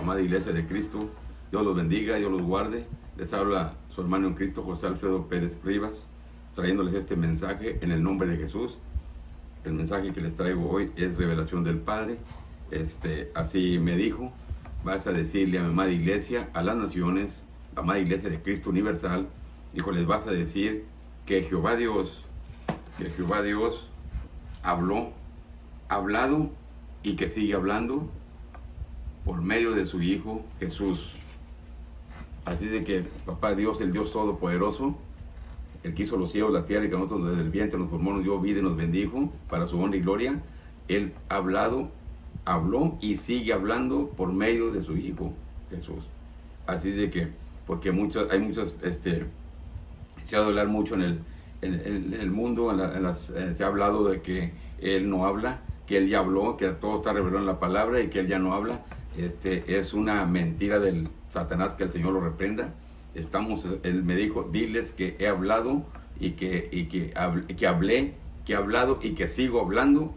amada Iglesia de Cristo. Dios los bendiga, Dios los guarde. Les habla su hermano en Cristo, José Alfredo Pérez Rivas, trayéndoles este mensaje en el nombre de Jesús. El mensaje que les traigo hoy es revelación del Padre. Así me dijo: vas a decirle a mi amada Iglesia, a las naciones, la amada Iglesia de Cristo Universal, hijo, les vas a decir que Jehová Dios habló, hablado y que sigue hablando por medio de su Hijo Jesús. Así de que Papá Dios, el Dios Todopoderoso, el que hizo los cielos, la tierra, y que nosotros desde el vientre nos formó, nos dio vida y nos bendijo para su honra y gloria, Él ha hablado, habló y sigue hablando por medio de su Hijo Jesús. Así de que, porque hay muchas, se ha de hablar mucho en el mundo, se ha hablado de que Él no habla, que Él ya habló, que todo está revelado en la palabra y que Él ya no habla. Es una mentira del Satanás, que el Señor lo reprenda. Él me dijo: diles que he hablado y que hablé, que he hablado y que sigo hablando.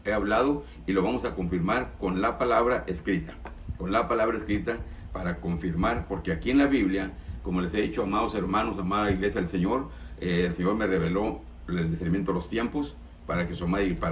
He hablado y lo vamos a confirmar con la palabra escrita. Con la palabra escrita para confirmar, porque aquí en la Biblia, como les he dicho, amados hermanos, amada Iglesia del Señor, el Señor me reveló el discernimiento de los tiempos para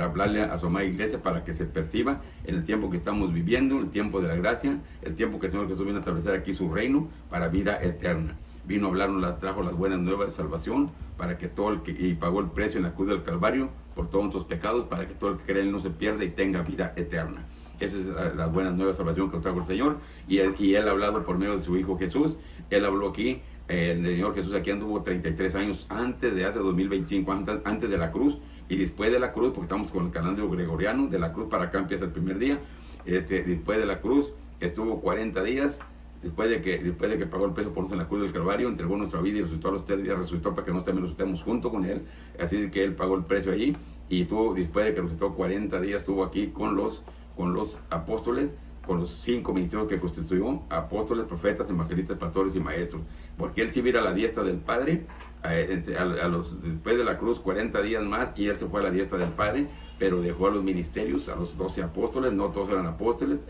hablarle a su amada Iglesia, para que se perciba en el tiempo que estamos viviendo, el tiempo de la gracia, el tiempo que el Señor Jesús vino a establecer aquí su reino para vida eterna. Vino a hablarnos, trajo las buenas nuevas de salvación, para que y pagó el precio en la cruz del Calvario por todos nuestros pecados, para que todo el que cree en Él no se pierda y tenga vida eterna. Esa es la buena nueva salvación que trajo el Señor, y Él ha hablado por medio de su Hijo Jesús. Él habló aquí. El Señor Jesús aquí anduvo 33 años antes de hace 2025, antes de la cruz y después de la cruz, porque estamos con el calendario gregoriano. De la cruz para acá empieza el primer día. Después de la cruz estuvo 40 días, después de que pagó el precio por nosotros en la cruz del Calvario, entregó nuestra vida y resucitó a los 3 días, resucitó para que nosotros también resucitemos junto con Él. Así que Él pagó el precio allí, y después de que resucitó 40 días, estuvo aquí con los apóstoles, con los 5 ministerios que constituyó: apóstoles, profetas, evangelistas, pastores y maestros. Porque Él sí iba a la diestra del Padre, después de la cruz 40 días más, y Él se fue a la diestra del Padre, pero dejó a los ministerios, a los 12 apóstoles. No todos eran apóstoles,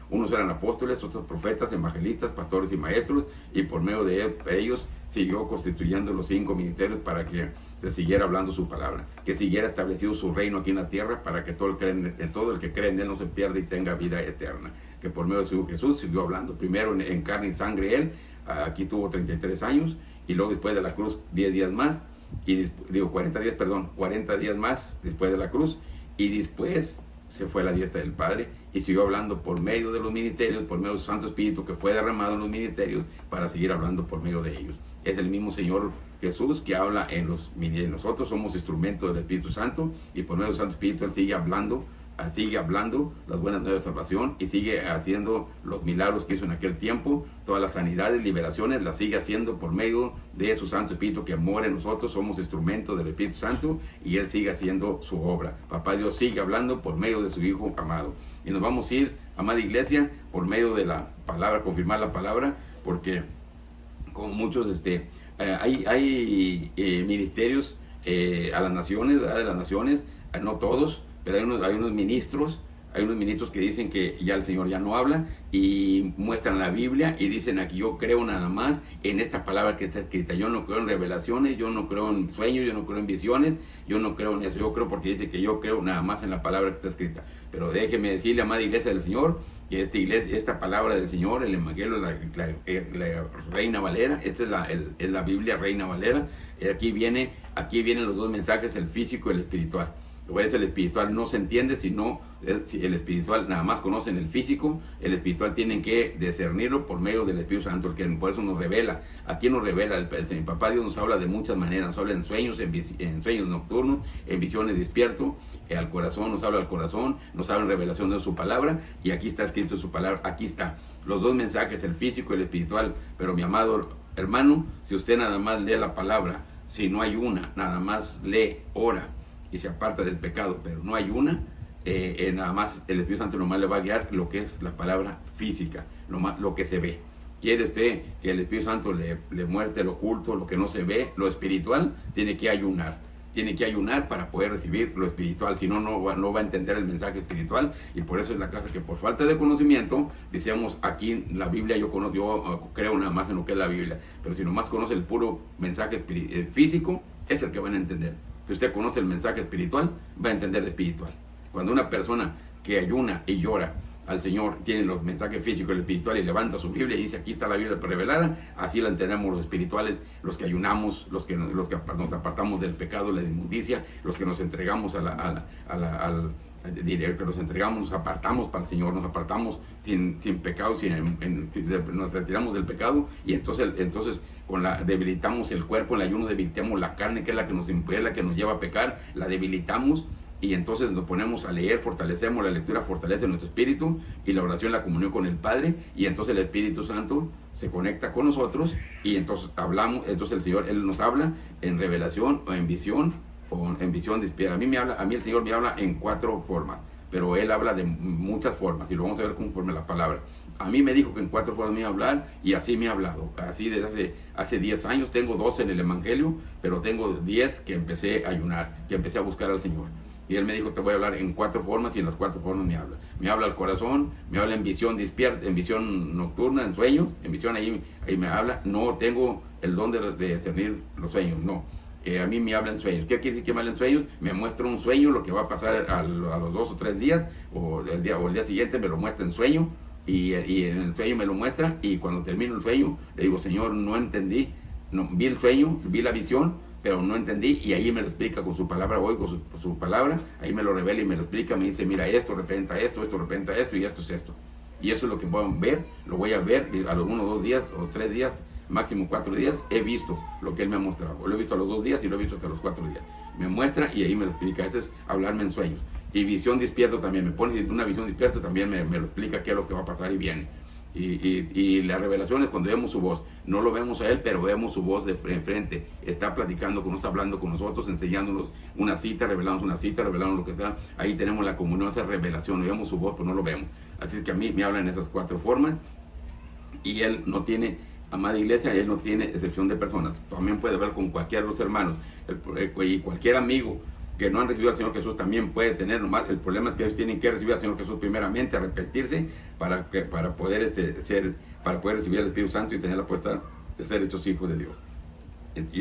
unos eran apóstoles, otros profetas, evangelistas, pastores y maestros, y por medio de ellos siguió constituyendo los 5 ministerios para que se siguiera hablando su palabra, que siguiera establecido su reino aquí en la tierra, para que todo el que cree en Él no se pierda y tenga vida eterna. Que por medio de su Hijo Jesús siguió hablando, primero en carne y sangre Él. Aquí tuvo 33 años, y luego después de la cruz 10 días más, 40 días más después de la cruz, y después se fue a la diestra del Padre y siguió hablando por medio de los ministerios, por medio del Santo Espíritu que fue derramado en los ministerios, para seguir hablando por medio de ellos. Es el mismo Señor Jesús que habla en nosotros somos instrumentos del Espíritu Santo, y por medio del Santo Espíritu Él sigue hablando las buenas nuevas de salvación, y sigue haciendo los milagros que hizo en aquel tiempo. Todas las sanidades, liberaciones, las sigue haciendo por medio de su Santo Espíritu que mora en nosotros. Somos instrumentos del Espíritu Santo, y Él sigue haciendo su obra. Papá Dios sigue hablando por medio de su Hijo amado. Y nos vamos a ir, amada Iglesia, por medio de la palabra, confirmar la palabra, porque con muchos hay ministerios a las naciones, ¿verdad? De las naciones, no todos, pero hay unos ministros que dicen que ya el Señor ya no habla, y muestran la Biblia y dicen: aquí yo creo nada más en esta palabra que está escrita. Yo no creo en revelaciones, yo no creo en sueños, yo no creo en visiones, yo no creo en eso. Yo creo porque dice que yo creo nada más en la palabra que está escrita. Pero déjeme decirle, amada Iglesia del Señor, que esta palabra del Señor, el Evangelio, la Reina Valera, esta es la Biblia Reina Valera. Aquí vienen los dos mensajes, el físico y el espiritual. Por eso el espiritual no se entiende, sino el espiritual nada más conocen el físico. El espiritual tienen que discernirlo por medio del Espíritu Santo, el que por eso nos revela. Aquí nos revela el Papá Dios, nos habla de muchas maneras. Nos habla en sueños, en sueños nocturnos, en visiones despierto, al corazón, nos habla al corazón, nos habla en revelación de su palabra, y aquí está escrito su palabra. Aquí está los dos mensajes, el físico y el espiritual. Pero mi amado hermano, si usted nada más lee la palabra, si no hay una, nada más lee, ora y se aparta del pecado, pero no hay una, nada más el Espíritu Santo nomás le va a guiar lo que es la palabra física, lo que se ve. Quiere usted que el Espíritu Santo le muerte lo oculto, lo que no se ve, lo espiritual, tiene que ayunar. tiene que ayunar para poder recibir lo espiritual, si no, no va a entender el mensaje espiritual. Y por eso es la casa que por falta de conocimiento, decíamos aquí la Biblia, yo creo nada más en lo que es la Biblia, pero si nomás conoce el puro mensaje físico, es el que van a entender. Si usted conoce el mensaje espiritual, va a entender el espiritual. Cuando una persona que ayuna y llora al Señor tiene los mensajes físicos y el espiritual y levanta su Biblia y dice, aquí está la Biblia revelada, así la entendemos los espirituales, los que ayunamos, los que nos apartamos del pecado, la inmundicia, los que nos entregamos nos apartamos para el Señor, nos apartamos sin pecado, nos retiramos del pecado, y entonces debilitamos el cuerpo, en el ayuno debilitamos la carne, que es la que nos lleva a pecar, la debilitamos. Y entonces nos ponemos a leer, fortalecemos la lectura, fortalece nuestro espíritu, y la oración, la comunión con el Padre, y entonces el Espíritu Santo se conecta con nosotros, y entonces entonces el Señor, Él nos habla en revelación o en visión despierta. A mí el Señor me habla en 4 formas, pero Él habla de muchas formas, y lo vamos a ver conforme la palabra. A mí me dijo que en 4 formas me iba a hablar, y así me ha hablado. Así desde hace 10 años, tengo 12 en el Evangelio, pero tengo 10 que empecé a ayunar, que empecé a buscar al Señor. Y Él me dijo, te voy a hablar en 4 formas, y en las 4 formas me habla. Me habla al corazón, me habla en visión despierta, en visión nocturna, en sueños, en visión ahí me habla. No tengo el don de discernir los sueños, no. A mí me habla en sueños. ¿Qué quiere decir que me habla en sueños? Me muestra un sueño, lo que va a pasar a los 2 o 3 días, o el día siguiente me lo muestra en sueño, y en el sueño me lo muestra, y cuando termino el sueño, le digo, Señor, no entendí, vi el sueño, vi la visión, pero no entendí, y ahí me lo explica con su palabra, con su palabra, ahí me lo revela y me lo explica, me dice, mira, esto representa esto, esto representa esto, y esto es esto. Y eso es lo que voy a ver a los 1 o 2 días, o 3 días, máximo 4 días, he visto lo que Él me ha mostrado. Lo he visto a los 2 días y lo he visto hasta los 4 días. Me muestra y ahí me lo explica. Eso es hablarme en sueños. Y visión despierta también, me pone una visión despierta, también me lo explica qué es lo que va a pasar y viene. Y la revelación es cuando vemos su voz. No lo vemos a Él, pero vemos su voz de enfrente. Está platicando con nosotros, está hablando con nosotros, enseñándonos una cita, revelándonos una cita, revelándonos lo que está. Ahí tenemos la comunión, esa revelación. Vemos su voz, pero no lo vemos. Así que a mí me habla en esas 4 formas. Y Él no tiene, amada iglesia, Él no tiene excepción de personas. También puede ver con cualquiera de los hermanos. Y cualquier amigo que no han recibido al Señor Jesús también puede tener. Nomás el problema es que ellos tienen que recibir al Señor Jesús primeramente, arrepentirse para poder recibir al Espíritu Santo y tener la puesta de ser hechos hijos de Dios.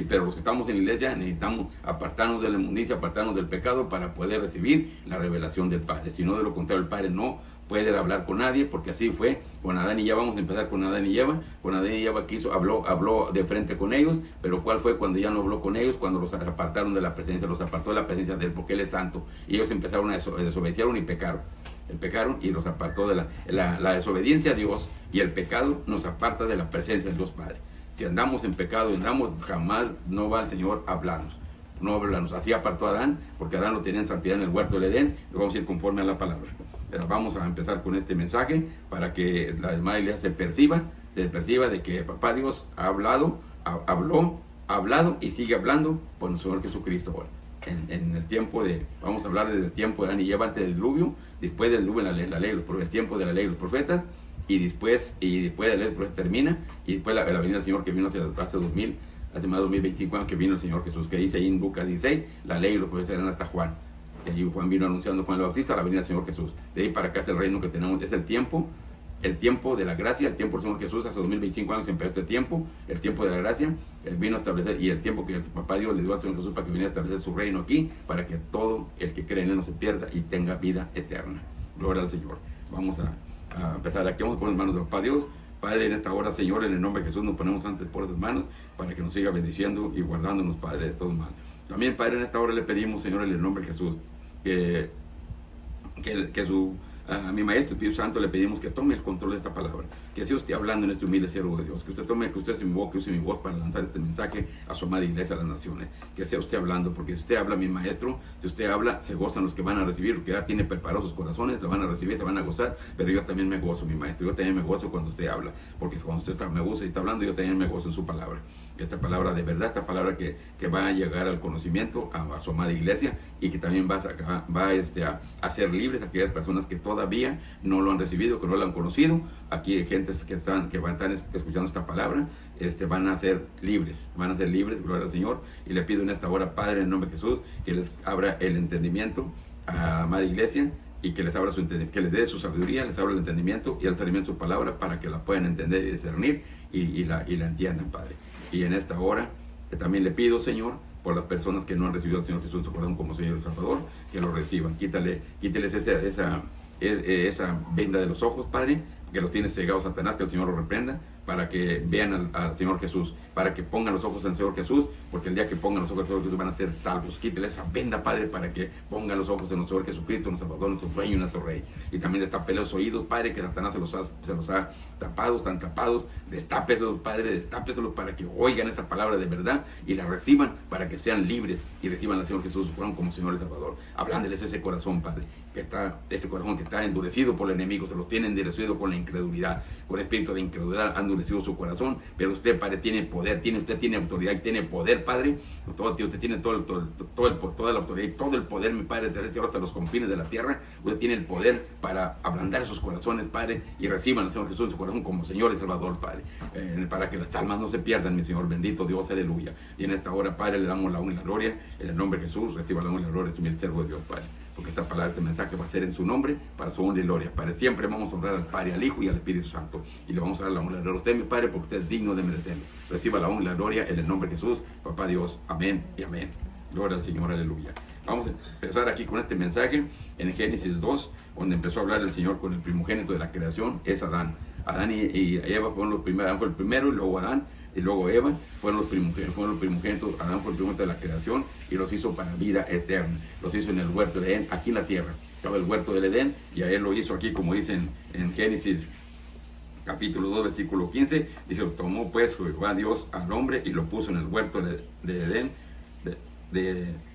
Pero los que estamos en la iglesia necesitamos apartarnos de la inmundicia, apartarnos del pecado para poder recibir la revelación del Padre. Si no, de lo contrario, el Padre no puede hablar con nadie, porque así fue con Adán y Eva. Vamos a empezar con Adán y Eva. Con Adán y Eva habló de frente con ellos, pero ¿cuál fue cuando ya no habló con ellos? Cuando los apartaron de la presencia, los apartó de la presencia de Él, porque Él es santo. Y ellos empezaron a desobedecieron y pecaron. Pecaron y los apartó de la desobediencia a Dios, y el pecado nos aparta de la presencia de Dios Padre. Si andamos en pecado, jamás no va el Señor a hablarnos. No hablarnos. Así apartó a Adán, porque Adán lo tenía en santidad en el huerto del Edén. Lo vamos a ir conforme a la palabra. Vamos a empezar con este mensaje para que la demás iglesia se perciba de que Papá Dios ha hablado y sigue hablando por nuestro Señor Jesucristo ahora. En el tiempo vamos a hablar del tiempo de Adán y Eva antes del diluvio, después del diluvio el tiempo de la ley de los profetas, y después de la ley de los profetas termina, y después la venida del Señor que vino hace más de 2025 años, que vino el Señor Jesús, que dice ahí en Lucas 16, la ley y los profetas eran hasta Juan. Y Juan vino anunciando, Juan el Bautista, la venida del Señor Jesús. De ahí para acá es el reino que tenemos, es el tiempo de la gracia, el tiempo del Señor Jesús. Hace 2025 años empezó este tiempo, el tiempo de la gracia. Él vino a establecer, y el tiempo que el Papá Dios le dio al Señor Jesús para que viniera a establecer su reino aquí, para que todo el que cree en Él no se pierda y tenga vida eterna. Gloria al Señor. Vamos a empezar aquí, vamos a poner manos de Papá Dios. Padre, en esta hora, Señor, en el nombre de Jesús, nos ponemos antes por esas manos para que nos siga bendiciendo y guardándonos, Padre, de todo mal. También, Padre, en esta hora le pedimos, Señor, en el nombre de Jesús, que a mi Maestro Espíritu Santo le pedimos que tome el control de esta palabra, que sea usted hablando en este humilde siervo de Dios, que usted use mi boca, que use mi voz para lanzar este mensaje a su amada iglesia, a las naciones, que sea usted hablando, porque si usted habla, mi Maestro, si usted habla, se gozan los que van a recibir, porque ya tiene preparados sus corazones, lo van a recibir, se van a gozar, pero yo también me gozo, mi Maestro, yo también me gozo cuando usted habla, porque cuando usted me goza y está hablando, yo también me gozo en su palabra, esta palabra de verdad, esta palabra que va a llegar al conocimiento a su amada iglesia, y que también va a hacer libres a aquellas personas que todavía todavía no lo han recibido, que no lo han conocido, aquí hay gente que van a estar escuchando esta palabra, van a ser libres, gloria al Señor. Y le pido en esta hora, Padre, en el nombre de Jesús, que les abra el entendimiento a la amada iglesia, y que les abra que les dé su sabiduría, les abra el entendimiento y el discernimiento de su palabra, para que la puedan entender y discernir y la entiendan, Padre. Y en esta hora también le pido, Señor, por las personas que no han recibido al Señor Jesús en su corazón como Señor y Salvador, que lo reciban. Quíteles esa venda de los ojos, Padre, que los tiene cegados Satanás, que el Señor los reprenda, para que vean al Señor Jesús, para que pongan los ojos en el Señor Jesús, porque el día que pongan los ojos en el Señor Jesús van a ser salvos. Quítele esa venda, Padre, para que pongan los ojos en el Señor Jesucristo, nuestro Salvador, nuestro Dueño y nuestro Rey. Y también destapele los oídos, Padre, que Satanás se los ha tapado, están tapados. Destápelos, Padre, destápelos para que oigan esta palabra de verdad y la reciban, para que sean libres y reciban al Señor Jesús como Señor y Salvador. Hablándoles ese corazón, Padre, ese corazón que está endurecido por el enemigo, se los tiene endurecido con la incredulidad, con el espíritu de incredulidad ha endurecido su corazón. Pero usted, Padre, tiene poder, usted tiene autoridad y tiene poder, Padre. Usted tiene toda la autoridad y todo el poder, mi Padre terrestre, hasta los confines de la tierra. Usted tiene el poder para ablandar sus corazones, Padre, y reciban al Señor Jesús en su corazón como Señor y Salvador, Padre, para que las almas no se pierdan, mi Señor bendito Dios, aleluya. Y en esta hora, Padre, le damos la honra y la gloria en el nombre de Jesús. Reciba la honra y la gloria de tu siervo de Dios, Padre, porque esta palabra, este mensaje va a ser en su nombre, para su honra y gloria. Padre, siempre vamos a honrar al Padre, al Hijo y al Espíritu Santo, y le vamos a dar la honra y la gloria a usted, mi Padre, porque usted es digno de merecerlo. Reciba la honra y la gloria en el nombre de Jesús, Papá Dios, amén y amén. Gloria al Señor, aleluya. Vamos a empezar aquí con este mensaje en Génesis 2, donde empezó a hablar el Señor con el primogénito de la creación, es Adán. Adán y Eva fueron los primeros. Adán fue el primero, y luego Adán, y luego Eva fueron los primogénitos. Adán fue el primogénito de la creación y los hizo para vida eterna. Los hizo en el huerto del Edén, aquí en la tierra. Estaba el huerto del Edén, y a él lo hizo aquí, como dicen en Génesis capítulo 2, versículo 15. Dice: tomó pues Jehová Dios al hombre y lo puso en el huerto de Edén,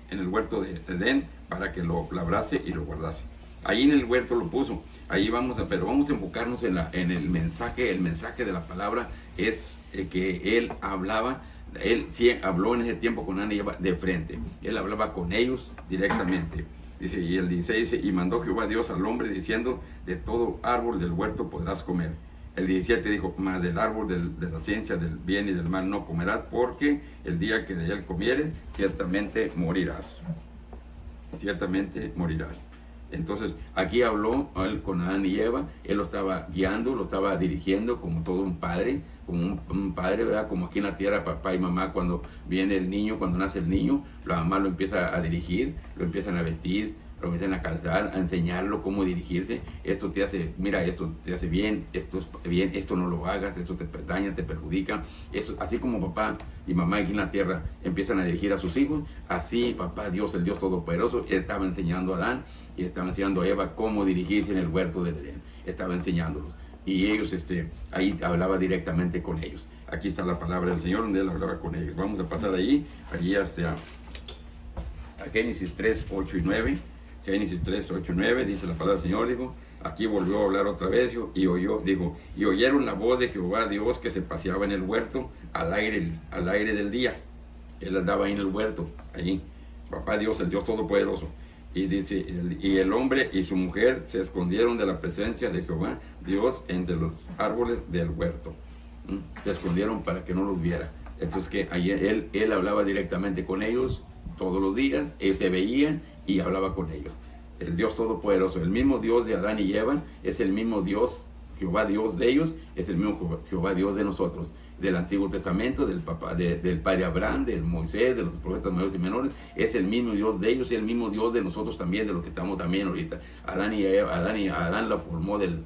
en el huerto de Edén, para que lo labrase y lo guardase. Ahí en el huerto lo puso. Ahí pero vamos a enfocarnos en el mensaje. El mensaje de la palabra es que él habló en ese tiempo con Adán y Eva de frente. Él hablaba con ellos directamente. Dice, y el 16 dice: y mandó Jehová Dios al hombre diciendo: de todo árbol del huerto podrás comer. El 17 dijo: mas del árbol de la ciencia del bien y del mal no comerás, porque el día que de él comieres, ciertamente morirás. Ciertamente morirás. Entonces, aquí habló él con Adán y Eva. Él lo estaba guiando, lo estaba dirigiendo como todo un padre, como un padre, ¿verdad? Como aquí en la tierra, papá y mamá, cuando viene el niño, cuando nace el niño, la mamá lo empieza a dirigir, lo empiezan a vestir, lo empiezan a calzar, a enseñarlo cómo dirigirse. Esto te hace, mira, esto te hace bien, esto no lo hagas, esto te daña, te perjudica. Eso, así como papá y mamá aquí en la tierra empiezan a dirigir a sus hijos, así papá Dios, el Dios Todopoderoso, estaba enseñando a Adán y estaba enseñando a Eva cómo dirigirse en el huerto del Edén. Estaba enseñándolos. Y ellos, ahí hablaba directamente con ellos. Aquí está la palabra del Señor, donde él hablaba con ellos. Vamos a pasar allí hasta a Génesis 3, 8 y 9. Génesis 3, 8 y 9, dice la palabra del Señor, dijo, aquí volvió a hablar otra vez, y oyeron la voz de Jehová Dios que se paseaba en el huerto al aire del día. Él andaba ahí en el huerto, allí, papá Dios, el Dios Todopoderoso. Y dice, y el hombre y su mujer se escondieron de la presencia de Jehová Dios entre los árboles del huerto. Se escondieron para que no los viera. Entonces que ahí él hablaba directamente con ellos todos los días, se veían y hablaba con ellos. El Dios Todopoderoso, el mismo Dios de Adán y Eva, es el mismo Dios, Jehová Dios de ellos, es el mismo Jehová Dios de nosotros. Del Antiguo Testamento, del padre Abraham, del Moisés, de los profetas mayores y menores, es el mismo Dios de ellos y el mismo Dios de nosotros también, de los que estamos también ahorita. Adán lo formó del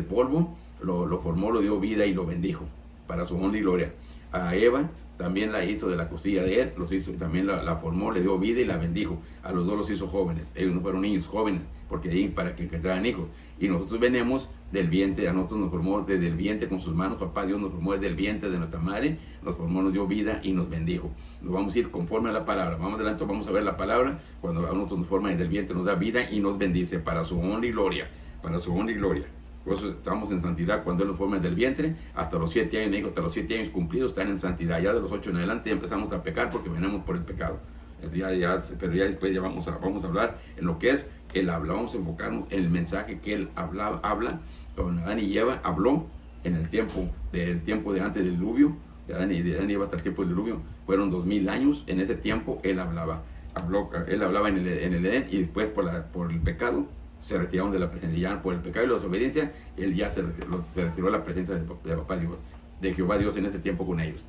polvo, lo formó, lo dio vida y lo bendijo para su honra y gloria. A Eva también la hizo de la costilla de él, también la formó, le dio vida y la bendijo. A los dos los hizo jóvenes. Ellos no fueron niños, jóvenes, porque ahí para que traran hijos. Y nosotros venimos del vientre, a nosotros nos formó desde el vientre con sus manos. Papá Dios nos formó desde el vientre de nuestra madre, nos formó, nos dio vida y nos bendijo. Nos vamos a ir conforme a la palabra. Vamos adelante, vamos a ver la palabra. Cuando a nosotros nos forma desde el vientre, nos da vida y nos bendice para su honra y gloria. Para su honra y gloria. Por eso estamos en santidad cuando Él nos forma del vientre, hasta los 7 años, me dijo, hasta los 7 años cumplidos están en santidad. Ya de los 8 en adelante empezamos a pecar porque venimos por el pecado. Pero ya después ya vamos a hablar en lo que es él habla. Vamos a enfocarnos en el mensaje que él habla con Adán y Eva. Habló en el tiempo de antes del diluvio, de Adán y Eva hasta el tiempo del diluvio, fueron 2000 años. En ese tiempo él hablaba en el Edén, y después por el pecado se retiraron de la presencia. Ya por el pecado y la desobediencia, él ya se retiró de la presencia de papá Dios, de Jehová Dios en ese tiempo con ellos.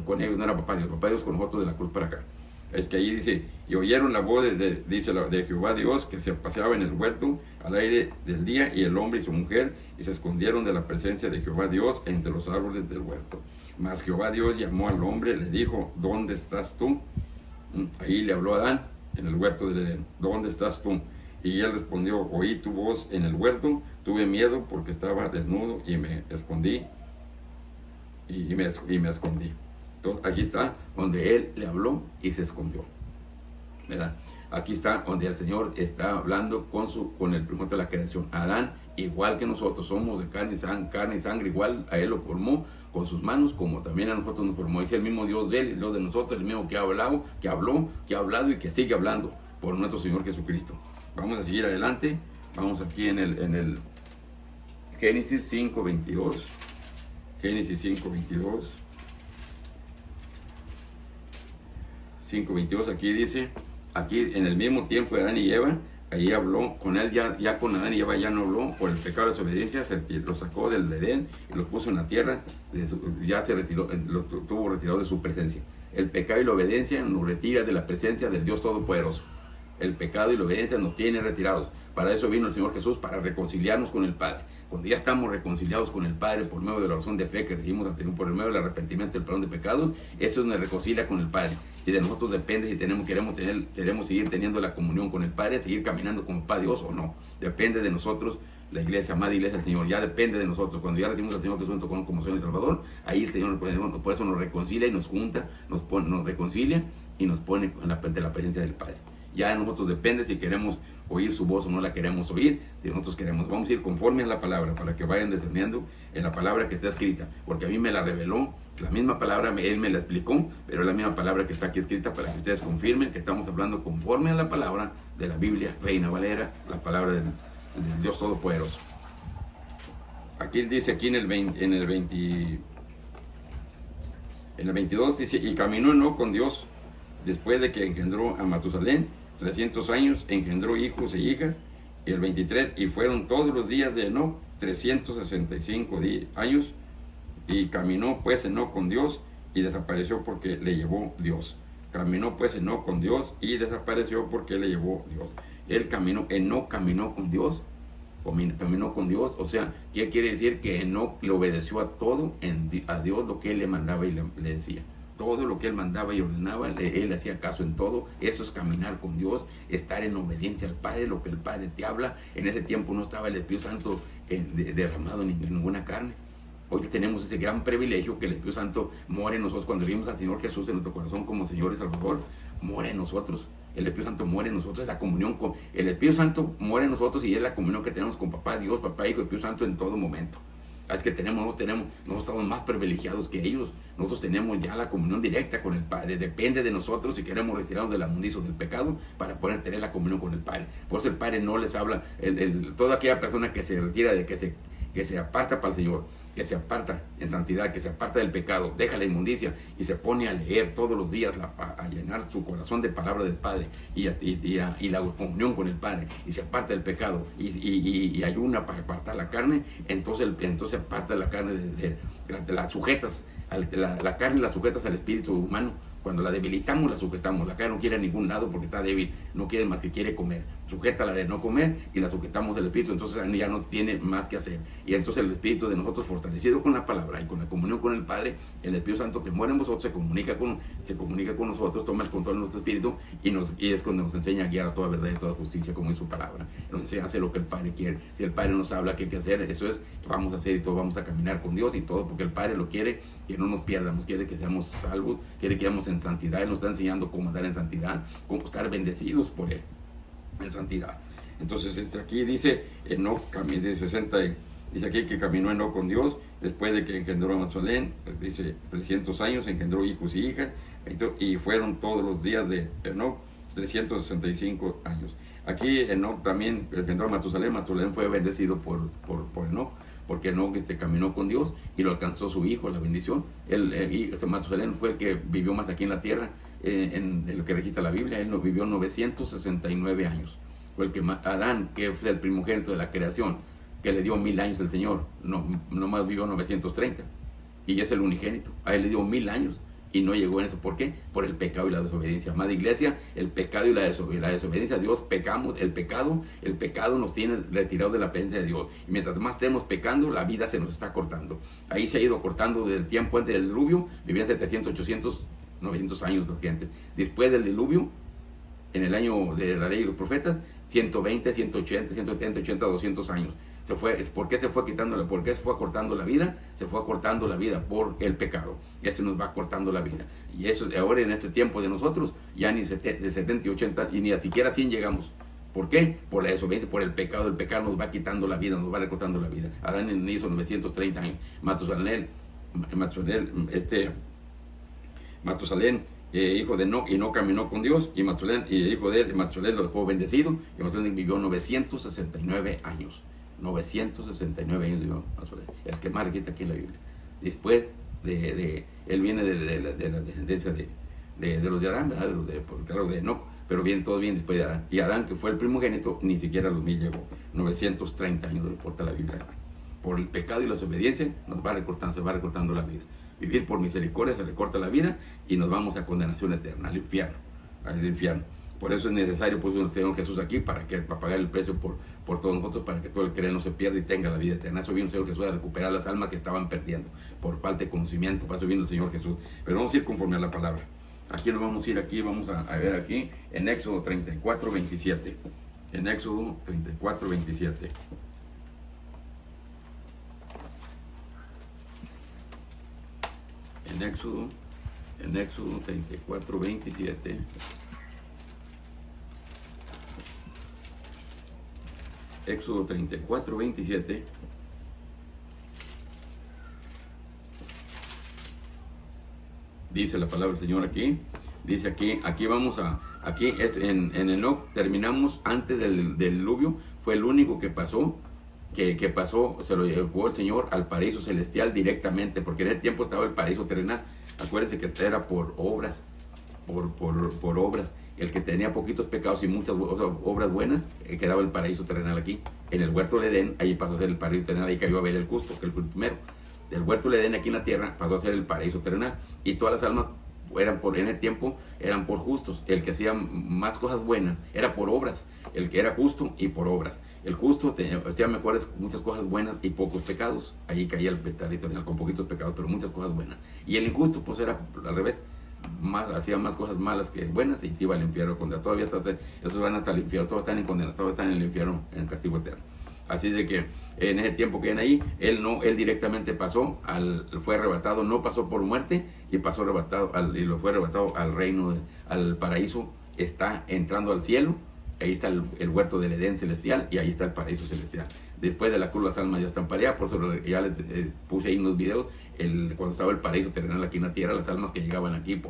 Con ellos no era papá Dios con nosotros de la cruz para acá. Es que ahí dice, y oyeron la voz de Jehová Dios, que se paseaba en el huerto al aire del día, y el hombre y su mujer, y se escondieron de la presencia de Jehová Dios entre los árboles del huerto. Mas Jehová Dios llamó al hombre, le dijo, ¿dónde estás tú? Ahí le habló a Adán en el huerto de Edén, ¿dónde estás tú? Y él respondió, oí tu voz en el huerto, tuve miedo porque estaba desnudo y me escondí. Y me escondí. Entonces aquí está donde él le habló y se escondió, ¿verdad? Aquí está donde el Señor está hablando con el primogénito de la creación. Adán, igual que nosotros, somos de carne y sangre, igual a él lo formó con sus manos, como también a nosotros nos formó. Dice el mismo Dios de él, el Dios de nosotros, el mismo que ha hablado y que sigue hablando por nuestro Señor Jesucristo. Vamos a seguir adelante. Vamos aquí en el Génesis 5:22. Génesis 5:22. 5:22, aquí dice, aquí en el mismo tiempo de Adán y Eva, ahí habló con él, ya con Adán y Eva ya no habló, por el pecado de desobediencia, lo sacó del Edén y lo puso en la tierra, ya se retiró, lo tuvo retirado de su presencia. El pecado y la obediencia nos retira de la presencia del Dios Todopoderoso. El pecado y la obediencia nos tiene retirados. Para eso vino el Señor Jesús, para reconciliarnos con el Padre. Cuando ya estamos reconciliados con el Padre por medio de la oración de fe que recibimos al Señor, por medio del arrepentimiento y el perdón de pecados, eso nos reconcilia con el Padre. Y de nosotros depende si queremos seguir teniendo la comunión con el Padre, seguir caminando con el Padre Dios o no. Depende de nosotros, la iglesia, amada iglesia del Señor, ya depende de nosotros. Cuando ya recibimos al Señor Jesús como Señor y Salvador, ahí el Señor por eso nos reconcilia y nos junta, nos reconcilia y nos pone ante la presencia del Padre. Ya de nosotros depende si queremos oír su voz o no la queremos oír. Si nosotros queremos, vamos a ir conforme a la palabra, para que vayan discerniendo en la palabra que está escrita, porque a mí me la reveló, la misma palabra él me la explicó, pero es la misma palabra que está aquí escrita, para que ustedes confirmen que estamos hablando conforme a la palabra de la Biblia, Reina Valera, la palabra del Dios Todopoderoso. Aquí dice, aquí en el 22 dice, y caminó Enoc con Dios después de que engendró a Matusalén 300 años, engendró hijos e hijas. Y el 23, y fueron todos los días de Enoc 365 años, y caminó pues Enoc con Dios y desapareció porque le llevó Dios. Caminó pues Enoc con Dios y desapareció porque le llevó Dios. Enoc caminó con Dios, o sea, ¿qué quiere decir? Que Enoc le obedeció a Dios lo que él le mandaba y le decía. Todo lo que él mandaba y ordenaba, él hacía caso en todo. Eso es caminar con Dios, estar en obediencia al Padre, lo que el Padre te habla. En ese tiempo no estaba el Espíritu Santo derramado en ninguna carne. Hoy tenemos ese gran privilegio que el Espíritu Santo mora en nosotros. Cuando vimos al Señor Jesús en nuestro corazón como Señor y Salvador, mora en nosotros. El Espíritu Santo muere en nosotros, la comunión con el Espíritu Santo muere en nosotros, y es la comunión que tenemos con Papá Dios, Papá, Hijo y Espíritu Santo en todo momento. Es que nosotros estamos más privilegiados que ellos. Nosotros tenemos ya la comunión directa con el Padre. Depende de nosotros si queremos retirarnos de la inmundicia del pecado para poder tener la comunión con el Padre. Por eso el Padre no les habla, toda aquella persona que se retira, que se aparta para el Señor, que se aparta en santidad, que se aparta del pecado, deja la inmundicia y se pone a leer todos los días, a llenar su corazón de palabra del Padre y la comunión con el Padre, y se aparta del pecado y ayuna para apartar la carne, entonces aparta la carne las sujetas, la carne la sujetas al espíritu humano. Cuando la debilitamos, la sujetamos. La carne no quiere a ningún lado porque está débil, no quiere más que quiere comer. Sujeta la de no comer y la sujetamos del espíritu, entonces ya no tiene más que hacer. Y entonces el espíritu de nosotros, fortalecido con la palabra y con la comunión con el Padre, el Espíritu Santo que muere en vosotros se comunica con nosotros, toma el control de nuestro espíritu y es cuando nos enseña a guiar a toda verdad y a toda justicia, como es su palabra. Entonces hace lo que el Padre quiere. Si el Padre nos habla que hay que hacer, eso es, vamos a hacer, y todo vamos a caminar con Dios y todo, porque el Padre lo quiere, que no nos pierdamos, quiere que seamos salvos, quiere que seamos en santidad. Él nos está enseñando cómo andar en santidad, cómo estar bendecidos por Él en santidad. Entonces aquí dice Enoc, de 60, dice aquí que caminó Enoc con Dios después de que engendró a Matusalén, dice 300 años, engendró hijos y hijas, y fueron todos los días de Enoc 365 años. Aquí Enoc también engendró a Matusalén. Matusalén fue bendecido por Enoc, porque Enoc caminó con Dios y lo alcanzó su hijo, la bendición. Matusalén fue el que vivió más aquí en la tierra, en lo que registra la Biblia. Él vivió 969 años. Fue el que Adán, que fue el primogénito de la creación, que le dio 1000 años el Señor, no más vivió 930. Y es el unigénito. A él le dio 1000 años. Y no llegó en eso. ¿Por qué? Por el pecado y la desobediencia. Amada iglesia, el pecado y la desobediencia a Dios, pecamos. El pecado nos tiene retirados de la presencia de Dios. Y mientras más estemos pecando, la vida se nos está cortando. Ahí se ha ido cortando desde el tiempo antes del diluvio. Vivían 700, 800, 900 años la gente. Después del diluvio, en el año de la ley de los profetas, 120, 180, 170, 80, 200 años. ¿Por qué se fue quitando? ¿Por qué se fue acortando la vida? Se fue acortando la vida por el pecado. Ese nos va acortando la vida. Y eso ahora en este tiempo de nosotros, ya ni de 70 y 80, y ni a siquiera 100 llegamos. ¿Por qué? Por la desobediencia, por el pecado. El pecado nos va quitando la vida, nos va recortando la vida. Adán hizo 930 años. Matusalén, hijo de Enoc, y no caminó con Dios, y Matusalén, y el hijo de él, Matusalén lo dejó bendecido, y Matusalén vivió 969 años. 969 años vivió Matusalén, el que más registra aquí en la Biblia. Después él viene de la descendencia de los de Adán, ¿verdad? de Enoc, pero todos vienen después de Adán. Y Adán, que fue el primogénito, ni siquiera a los 1000 llegó. 930 años reporta la Biblia. Por el pecado y la desobediencia se va recortando la vida. Vivir por misericordia se le corta la vida y nos vamos a condenación eterna, al infierno. Por eso es necesario pues el Señor Jesús aquí para pagar el precio por todos nosotros, para que todo el que cree no se pierda y tenga la vida eterna. Eso vino el Señor Jesús a recuperar las almas que estaban perdiendo por falta de conocimiento. Para eso vino el Señor Jesús. Pero vamos a ir conforme a la palabra. Aquí nos vamos a ir, vamos a ver aquí en Éxodo 34, 27. En Éxodo 34, 27. En Éxodo 34, 27. Éxodo 34, 27. Dice la palabra del Señor aquí. Dice aquí vamos aquí es en Enoc, terminamos antes del diluvio. Fue el único que pasó, se lo llevó el Señor al paraíso celestial directamente, porque en ese tiempo estaba el paraíso terrenal. Acuérdense que era por obras, por obras. El que tenía poquitos pecados y muchas obras buenas, quedaba el paraíso terrenal aquí. En el huerto del Edén, ahí pasó a ser el paraíso terrenal, ahí cayó Abel el justo, que fue el primero. Del huerto del Edén aquí en la tierra pasó a ser el paraíso terrenal. Y todas las almas en ese tiempo eran por justos. El que hacía más cosas buenas era por obras. El que era justo y por obras. El justo hacía muchas cosas buenas y pocos pecados. Allí caía el paraíso terrenal con poquitos pecados, pero muchas cosas buenas. Y el injusto pues era al revés. Hacía más cosas malas que buenas y se iba al infierno. Esos van hasta el infierno, todos están en condena, todos están en el infierno, en el castigo eterno. Así de que en ese tiempo que viene ahí, él directamente fue arrebatado, no pasó por muerte y pasó arrebatado y lo fue arrebatado al reino, al paraíso. Está entrando al cielo. Ahí está el huerto del Edén celestial y ahí está el paraíso celestial. Después de la cruz las almas ya están para allá. Por eso ya les puse ahí unos videos. Cuando estaba el paraíso terrenal aquí en la tierra, las almas que llegaban aquí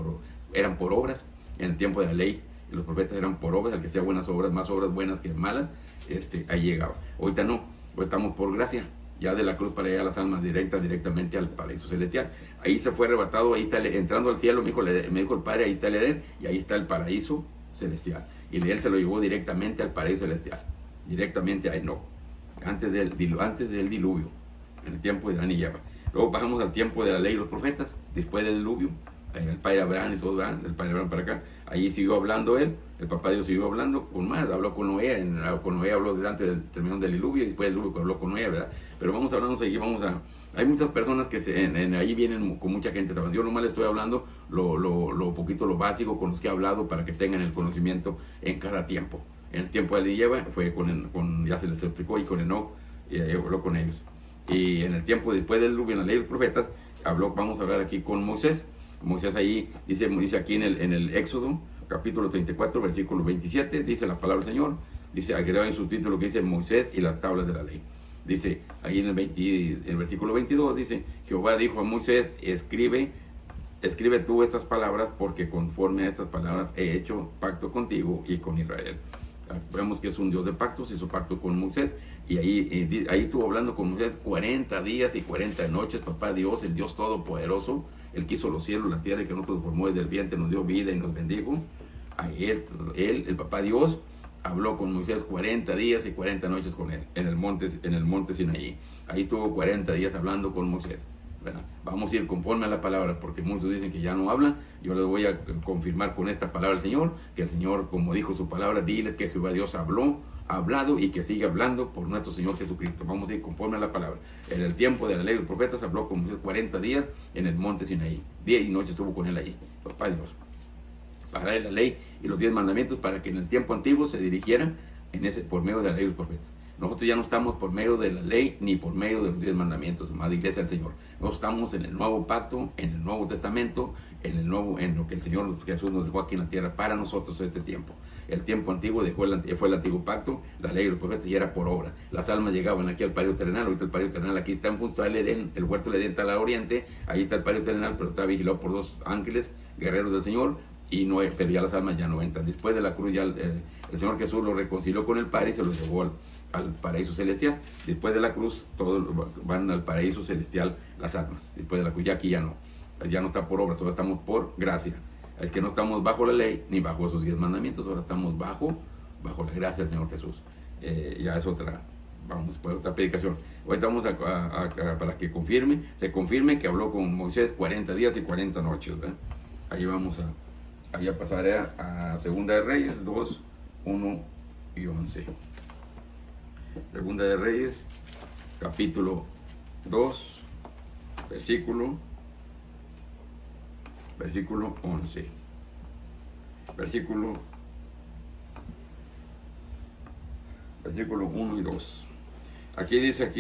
eran por obras. En el tiempo de la ley, los profetas eran por obras. El que hacía buenas obras, más obras buenas que malas, ahí llegaba. Ahorita no, hoy estamos por gracia. Ya de la cruz para allá las almas directamente al paraíso celestial. Ahí se fue arrebatado, ahí está entrando al cielo, me dijo el Padre, ahí está el Edén y ahí está el paraíso celestial. Y él se lo llevó directamente al paraíso celestial, directamente a Enoc, antes del diluvio, en el tiempo de Adán y Eva. Luego pasamos al tiempo de la ley y los profetas, después del diluvio, el padre Abraham y todo, el padre Abraham para acá. Allí siguió hablando él, el papá de Dios siguió hablando con más, habló con Noé, habló antes del término del diluvio y después del diluvio habló con Noé, ¿verdad? Pero vamos hablando aquí, hay muchas personas que ahí vienen con mucha gente trabajando. Yo nomás les estoy hablando lo básico con los que he hablado para que tengan el conocimiento en cada tiempo. En el tiempo de Eva fue ya se les explicó, y con Enoc, y habló con ellos. Y en el tiempo después del diluvio, en la ley de los profetas, vamos a hablar aquí con Moisés. Moisés ahí dice aquí en el Éxodo, capítulo 34, versículo 27, dice la palabra del Señor, dice, agregado en su título que dice Moisés y las tablas de la ley. Dice, ahí en el versículo 22, dice, Jehová dijo a Moisés, escribe tú estas palabras, porque conforme a estas palabras he hecho pacto contigo y con Israel. Vemos que es un Dios de pactos, hizo pacto con Moisés, y ahí estuvo hablando con Moisés 40 días y 40 noches. Papá Dios, el Dios Todopoderoso, el que hizo los cielos, la tierra, y que nos transformó desde el vientre, nos dio vida y nos bendijo. A él, el papá Dios, habló con Moisés 40 días y 40 noches con él, en el monte Sinaí. Ahí estuvo 40 días hablando con Moisés, ¿verdad? Vamos a ir conforme a la palabra, porque muchos dicen que ya no habla. Yo les voy a confirmar con esta palabra al Señor, que el Señor, como dijo su palabra, diles que Jehová Dios ha hablado y que sigue hablando por nuestro Señor Jesucristo. Vamos a ir conforme a la palabra. En el tiempo de la ley de los profetas habló con Moisés 40 días en el monte Sinaí. Día y noche estuvo con él ahí, papá Dios, para él la ley y los 10 mandamientos, para que en el tiempo antiguo se dirigiera por medio de la ley de los profetas. Nosotros ya no estamos por medio de la ley ni por medio de los 10 mandamientos, amada iglesia del Señor. Nosotros estamos en el nuevo pacto, en el Nuevo Testamento, en lo que el Señor Jesús nos dejó aquí en la tierra para nosotros este tiempo. El tiempo antiguo fue el antiguo pacto, la ley de los profetas, y era por obra. Las almas llegaban aquí al paraíso terrenal. Ahorita el paraíso terrenal aquí está junto al Edén, el huerto del Edén está al oriente, ahí está el paraíso terrenal, pero está vigilado por 2 ángeles, guerreros del Señor, pero ya las almas ya no entran. Después de la cruz ya el Señor Jesús lo reconcilió con el Padre y se los llevó al paraíso celestial. Después de la cruz todos van al paraíso celestial las almas. Después de la cruz ya aquí ya no está por obra, solo estamos por gracia. Es que no estamos bajo la ley ni bajo esos 10 mandamientos, ahora estamos bajo la gracia del Señor Jesús. Ya es otra, vamos, pues otra predicación. Hoy estamos para que se confirme que habló con Moisés 40 días y 40 noches, ¿verdad? Ahí vamos allá pasaré a Segunda de Reyes 2, 1 y 11. Segunda de Reyes, capítulo 2, versículo 11. Versículo 1 y 2. Aquí dice,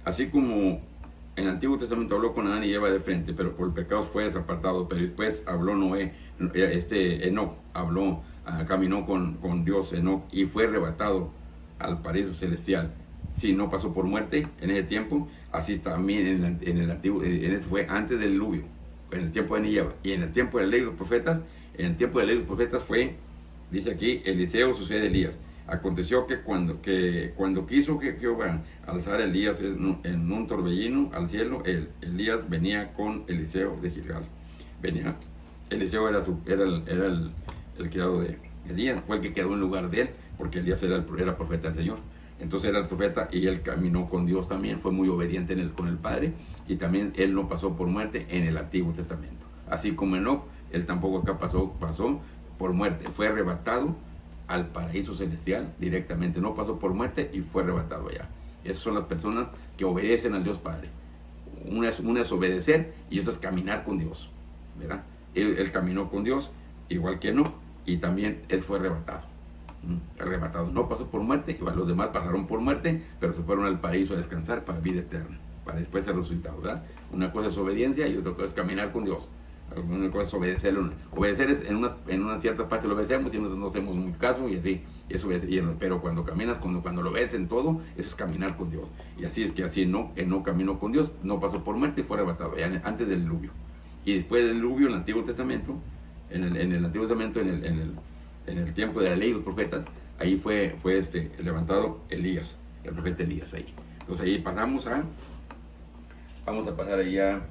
así como en el Antiguo Testamento habló con Adán y Eva de frente, pero por el pecado fue desapartado. Pero después habló Enoc caminó con Dios, Enoc, y fue arrebatado al paraíso celestial. Sí, no pasó por muerte en ese tiempo. Así también en el Antiguo, fue antes del diluvio, en el tiempo de Adán y Eva. Y en el tiempo de la ley de los profetas, fue, dice aquí, Eliseo sucede a Elías. Aconteció que cuando quiso que Jehová alzar a Elías en un torbellino al cielo, Elías venía con Eliseo de Gilgal. Eliseo era el criado de Elías, fue el que quedó en lugar de él, porque Elías era profeta del Señor. Entonces era el profeta y él caminó con Dios también, fue muy obediente con el Padre, y también él no pasó por muerte en el Antiguo Testamento. Así como Enoc, él tampoco acá pasó por muerte, fue arrebatado al paraíso celestial directamente, no pasó por muerte y fue arrebatado allá. Esas son las personas que obedecen al Dios Padre. Una es obedecer y otra es caminar con Dios, ¿verdad? Él caminó con Dios igual que Enoc, y también él fue arrebatado. No pasó por muerte, igual los demás pasaron por muerte, pero se fueron al paraíso a descansar para vida eterna, para después ser resucitados, ¿verdad? Una cosa es obediencia y otra cosa es caminar con Dios. Una cosa es obedecerlo. Obedecer es en una cierta parte lo obedecemos y no hacemos muy caso, y así, pero cuando caminas, cuando lo ves en todo, eso es caminar con Dios. Y así es que él no caminó con Dios, no pasó por muerte y fue arrebatado antes del diluvio. Y después del diluvio, en el Antiguo Testamento, en el tiempo de la ley de los profetas, ahí fue levantado Elías, el profeta Elías ahí. Entonces ahí vamos a pasar allá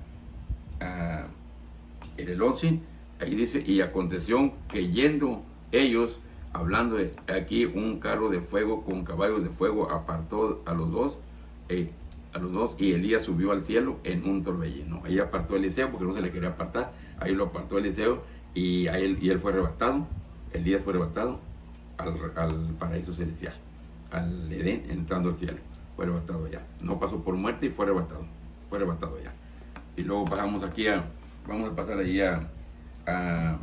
en el 11, ahí dice, y aconteció que yendo ellos, hablando de aquí, un carro de fuego con caballos de fuego apartó a los dos, y Elías subió al cielo en un torbellino. Ahí apartó a Eliseo porque no se le quería apartar, ahí lo apartó Eliseo, y él fue arrebatado. Elías fue arrebatado al paraíso celestial, al Edén, entrando al cielo. Fue arrebatado allá. No pasó por muerte y fue arrebatado allá. Y luego vamos a pasar allí a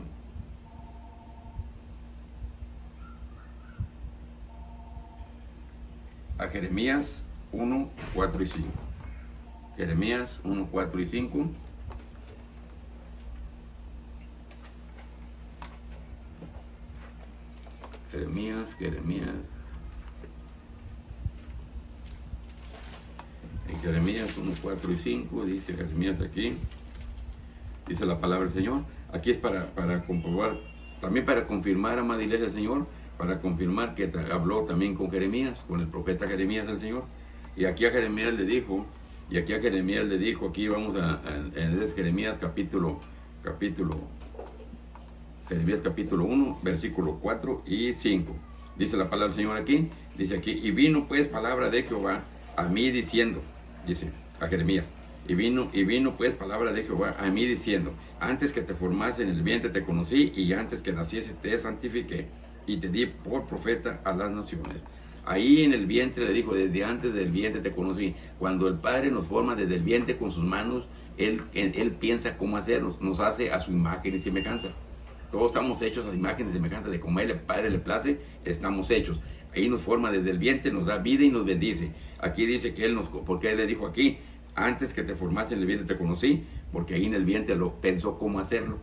Jeremías 1, 4 y 5. Jeremías 1, 4 y 5. Jeremías. En Jeremías 1, 4 y 5 dice Jeremías aquí, dice la palabra del Señor. Aquí es para comprobar También para confirmar, amada iglesia del Señor, para confirmar que habló también con Jeremías, con el profeta Jeremías del Señor. Y aquí a Jeremías le dijo, aquí vamos en ese Jeremías Jeremías capítulo 1, versículo 4 y 5. Dice la palabra del Señor aquí, dice aquí, y vino pues palabra de Jehová a mí diciendo, dice a Jeremías, y vino pues palabra de Jehová a mí diciendo, antes que te formase en el vientre te conocí, y antes que naciese te santifiqué, y te di por profeta a las naciones. Ahí en el vientre le dijo, desde antes del vientre te conocí. Cuando el Padre nos forma desde el vientre con sus manos, Él piensa cómo hacernos, nos hace a su imagen y semejanza. Todos estamos hechos a imagen y semejanza de como el Padre le place, estamos hechos. Ahí nos forma desde el vientre, nos da vida y nos bendice. Aquí dice que porque Él le dijo aquí, antes que te formaste en el vientre te conocí, porque ahí en el vientre pensó cómo hacerlo.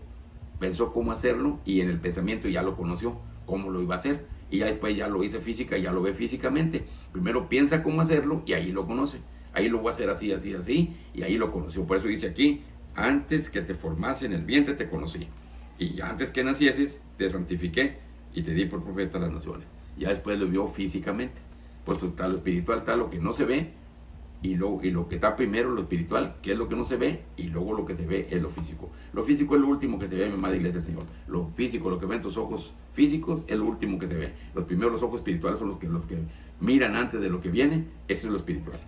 Pensó cómo hacerlo y en el pensamiento ya lo conoció, cómo lo iba a hacer. Y ya después ya lo hice física, ya lo ve físicamente. Primero piensa cómo hacerlo y ahí lo conoce. Ahí lo voy a hacer así, así, así, y ahí lo conoció. Por eso dice aquí, antes que te formase en el vientre te conocí. Y antes que nacieses, te santifiqué y te di por profeta a las naciones. Ya después lo vio físicamente. Por eso está lo espiritual, está lo que no se ve, y lo que está primero, lo espiritual, que es lo que no se ve, y luego lo que se ve es lo físico. Lo físico es lo último que se ve, mi amada iglesia del Señor. Lo físico, lo que ven tus ojos físicos, es lo último que se ve. Los primeros, los ojos espirituales son los que miran antes de lo que viene. Eso es lo espiritual.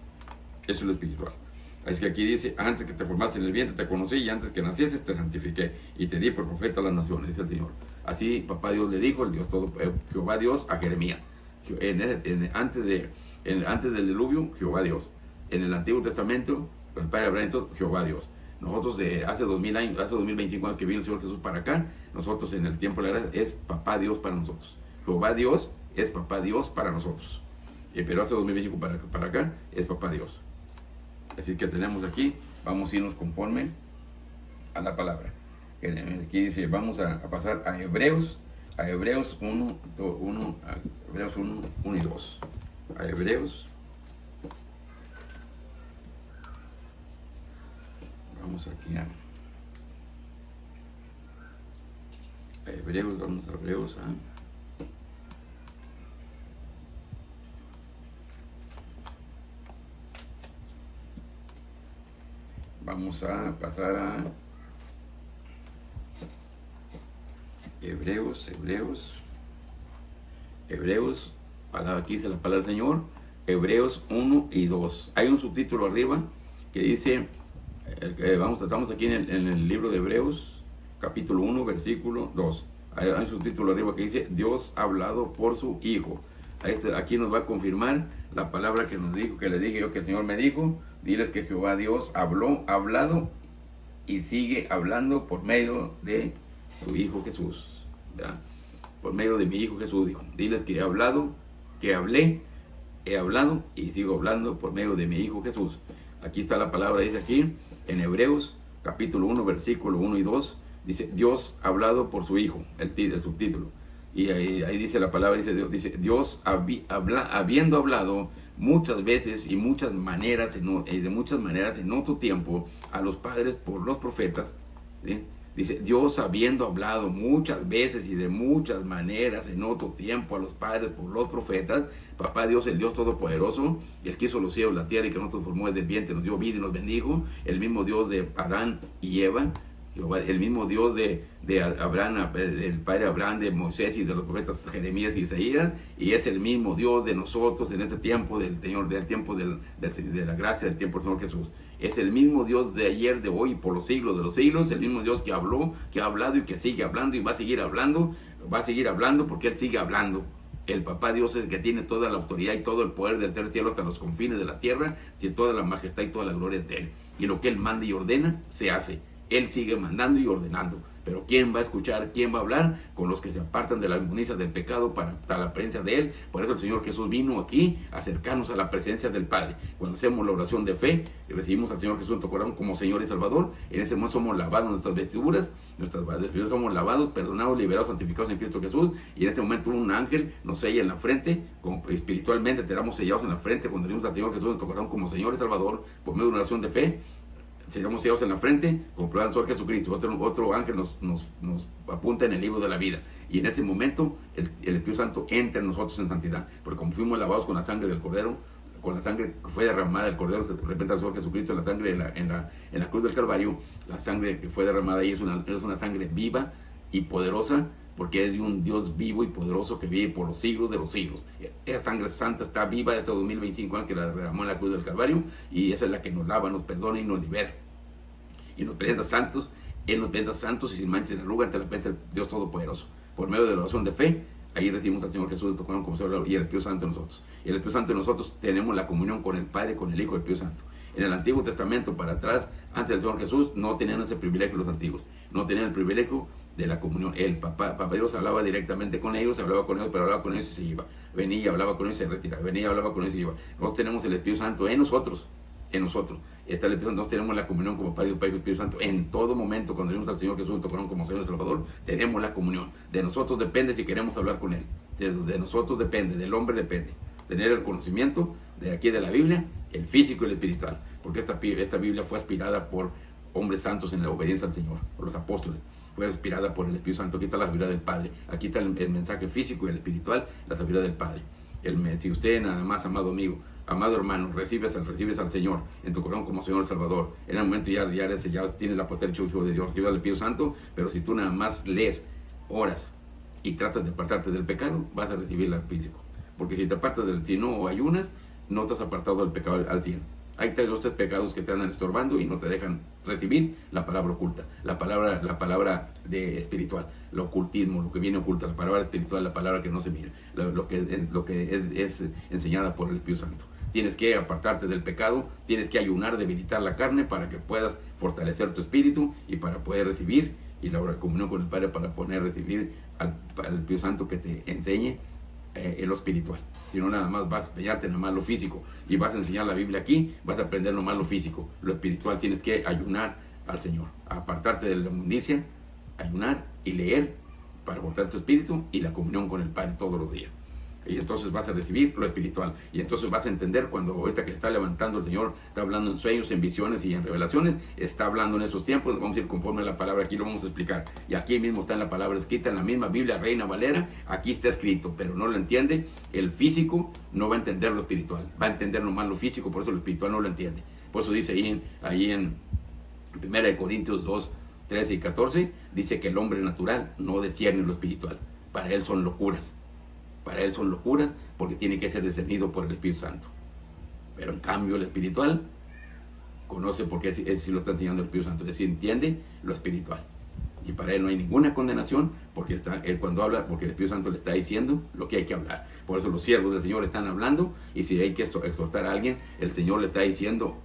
Eso es lo espiritual. Es que aquí dice, antes que te formaste en el vientre te conocí, y antes que nacieses te santifiqué y te di por profeta a las naciones, dice el Señor. Así papá Dios le dijo, el Dios todo, Jehová Dios a Jeremías. Antes del diluvio, Jehová Dios. En el Antiguo Testamento, el Padre Abraham, entonces, Jehová Dios. Nosotros hace 2000 años, hace 2025 años que vino el Señor Jesús para acá, nosotros en el tiempo de la gracia es papá Dios para nosotros. Jehová Dios es papá Dios para nosotros. Pero hace 2025 para acá es papá Dios. Así que tenemos aquí, vamos a irnos conforme a la palabra. Aquí dice, vamos a pasar a Hebreos 1 y 2. A Hebreos. Vamos aquí a Hebreos, vamos a Hebreos. Vamos a pasar a Hebreos, aquí dice la palabra del Señor, Hebreos 1 y 2. Hay un subtítulo arriba que dice, estamos aquí en el libro de Hebreos, capítulo 1, versículo 2. Hay un subtítulo arriba que dice, Dios ha hablado por su Hijo. Aquí nos va a confirmar la palabra que nos dijo, que le dije yo, que el Señor me dijo. Diles que Jehová Dios ha hablado y sigue hablando por medio de su Hijo Jesús, ¿verdad? Por medio de mi Hijo Jesús, dijo. Diles que he hablado y sigo hablando por medio de mi Hijo Jesús. Aquí está la palabra, dice aquí en Hebreos capítulo 1, versículo 1 y 2, dice, Dios ha hablado por su Hijo, el subtítulo. Y ahí dice la palabra, dice Dios habiendo hablado muchas veces y muchas maneras, de muchas maneras en otro tiempo a los padres por los profetas, ¿sí? Dice, Dios habiendo hablado muchas veces y de muchas maneras en otro tiempo a los padres por los profetas, papá Dios, el Dios Todopoderoso, el que hizo los cielos, la tierra y que nos formó desde el vientre, nos dio vida y nos bendijo, el mismo Dios de Adán y Eva, el mismo Dios de Abraham, del padre Abraham, de Moisés y de los profetas Jeremías y Isaías, y es el mismo Dios de nosotros en este tiempo del Señor, del tiempo de la gracia, del tiempo del Señor Jesús. Es el mismo Dios de ayer, de hoy, por los siglos de los siglos, el mismo Dios que habló, que ha hablado y que sigue hablando y va a seguir hablando porque Él sigue hablando. El papá Dios es el que tiene toda la autoridad y todo el poder del tercer cielo hasta los confines de la tierra, tiene toda la majestad y toda la gloria de Él. Y lo que Él manda y ordena, se hace. Él sigue mandando y ordenando. Pero ¿quién va a escuchar? ¿Quién va a hablar? Con los que se apartan de la inmundicia del pecado para la presencia de Él. Por eso el Señor Jesús vino aquí a acercarnos a la presencia del Padre. Cuando hacemos la oración de fe y recibimos al Señor Jesús en nuestro corazón como Señor y Salvador, en ese momento somos lavados nuestras vestiduras, somos lavados, perdonados, liberados, santificados en Cristo Jesús. Y en este momento un ángel nos sella en la frente, como espiritualmente te damos sellados en la frente cuando venimos al Señor Jesús en nuestro corazón como Señor y Salvador, por medio de una oración de fe. Seamos sellados en la frente, como prueba del Señor Jesucristo. Otro ángel nos apunta en el libro de la vida. Y en ese momento el Espíritu Santo entra en nosotros en santidad. Porque como fuimos lavados con la sangre del Cordero, con la sangre que fue derramada del Cordero, de repente al Señor Jesucristo, la sangre en la cruz del Calvario, la sangre que fue derramada ahí es una sangre viva y poderosa, porque es de un Dios vivo y poderoso que vive por los siglos de los siglos. Esa sangre santa está viva desde 2025 años que la derramó en la cruz del Calvario, y esa es la que nos lava, nos perdona y nos libera. Y nos presenta santos, Él nos presenta santos y sin mancha y sin arruga ante la presencia del Dios Todopoderoso. Por medio de la oración de fe, ahí recibimos al Señor Jesús, tocamos como Señor y el Espíritu Santo en nosotros. Y el Espíritu Santo en nosotros tenemos la comunión con el Padre, con el Hijo y el Espíritu Santo. En el Antiguo Testamento, para atrás, antes del Señor Jesús, no tenían ese privilegio los antiguos. No tenían el privilegio de la comunión. El Papá Dios hablaba directamente con ellos, hablaba con ellos, pero hablaba con ellos y se iba. Venía, hablaba con ellos y se retiraba. Venía, hablaba con ellos y se iba. Nosotros tenemos el Espíritu Santo en nosotros. En nosotros. Está el Espíritu Santo. Nosotros tenemos la comunión como Padre y Espíritu Santo. En todo momento, cuando venimos al Señor Jesús, tocamos como Señor y Salvador, tenemos la comunión. De nosotros depende si queremos hablar con Él. De nosotros depende, del hombre depende. Tener el conocimiento de aquí de la Biblia, el físico y el espiritual. Porque esta Biblia fue aspirada por hombres santos en la obediencia al Señor, por los apóstoles. Fue inspirada por el Espíritu Santo. Aquí está la sabiduría del Padre. Aquí está el mensaje físico y el espiritual, la sabiduría del Padre. Si usted nada más, amado amigo, amado hermano, recibes al Señor en tu corazón como Señor Salvador, en el momento ya tienes la potestad de Hijo de Dios, recibes al Espíritu Santo. Pero si tú nada más lees, oras y tratas de apartarte del pecado, vas a recibir el físico. Porque si te apartas si no ayunas, no te has apartado del pecado al 100. Hay tres pecados que te andan estorbando y no te dejan recibir la palabra oculta, la palabra de espiritual, el ocultismo, lo que viene oculto, la palabra espiritual, la palabra que no se mira, lo que es enseñada por el Espíritu Santo. Tienes que apartarte del pecado, tienes que ayunar, debilitar la carne para que puedas fortalecer tu espíritu y para poder recibir, y la comunión con el Padre para poder recibir al Espíritu Santo que te enseñe en lo espiritual. Si no, nada más vas a enseñarte nada más lo físico y vas a enseñar la Biblia aquí, vas a aprender nomás lo físico. Lo espiritual tienes que ayunar al Señor, apartarte de la inmundicia, ayunar y leer para volver tu espíritu y la comunión con el Padre todos los días. Y entonces vas a recibir lo espiritual. Y entonces vas a entender cuando ahorita que está levantando el Señor, está hablando en sueños, en visiones y en revelaciones, está hablando en esos tiempos. Vamos a ir conforme a la palabra, aquí lo vamos a explicar. Y aquí mismo está en la palabra escrita, en la misma Biblia, Reina Valera, aquí está escrito, pero no lo entiende. El físico no va a entender lo espiritual, va a entender nomás lo físico, por eso lo espiritual no lo entiende. Por eso dice ahí en 1 Corintios 2, 13 y 14, dice que el hombre natural no discierne lo espiritual. Para él son locuras. Para él son locuras porque tiene que ser discernido por el Espíritu Santo. Pero en cambio el espiritual conoce porque ese sí lo está enseñando el Espíritu Santo. Es decir, entiende lo espiritual. Y para él no hay ninguna condenación porque él cuando habla, porque el Espíritu Santo le está diciendo lo que hay que hablar. Por eso los siervos del Señor están hablando, y si hay que exhortar a alguien, el Señor le está diciendo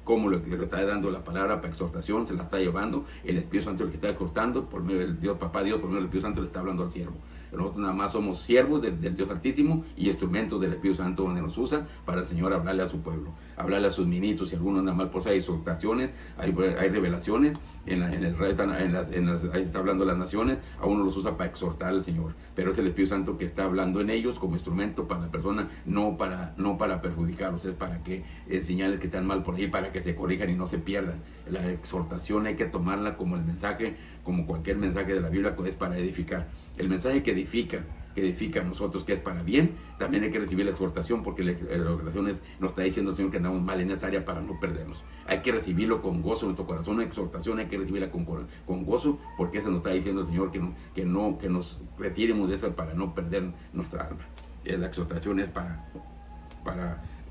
cómo le está dando la palabra para exhortación, se la está llevando. El Espíritu Santo el que está exhortando por medio del Dios, Papá Dios, por medio del Espíritu Santo le está hablando al siervo. Nosotros nada más somos siervos del Dios Altísimo y instrumentos del Espíritu Santo donde nos usa para el Señor hablarle a su pueblo, hablarle a sus ministros. Y algunos nada más por eso hay exhortaciones, hay revelaciones, ahí está hablando las naciones, a uno los usa para exhortar al Señor, pero es el Espíritu Santo que está hablando en ellos como instrumento para la persona, no para perjudicarlos, es para que enseñarles que están mal por ahí, para que se corrijan y no se pierdan. La exhortación hay que tomarla como el mensaje, como cualquier mensaje de la Biblia, es para edificar. El mensaje que edifica a nosotros, que es para bien, también hay que recibir la exhortación, porque la exhortación nos está diciendo el Señor que andamos mal en esa área para no perdernos. Hay que recibirlo con gozo en nuestro corazón. La exhortación hay que recibirla con gozo, porque eso nos está diciendo el Señor que nos retiremos de eso para no perder nuestra alma. La exhortación es para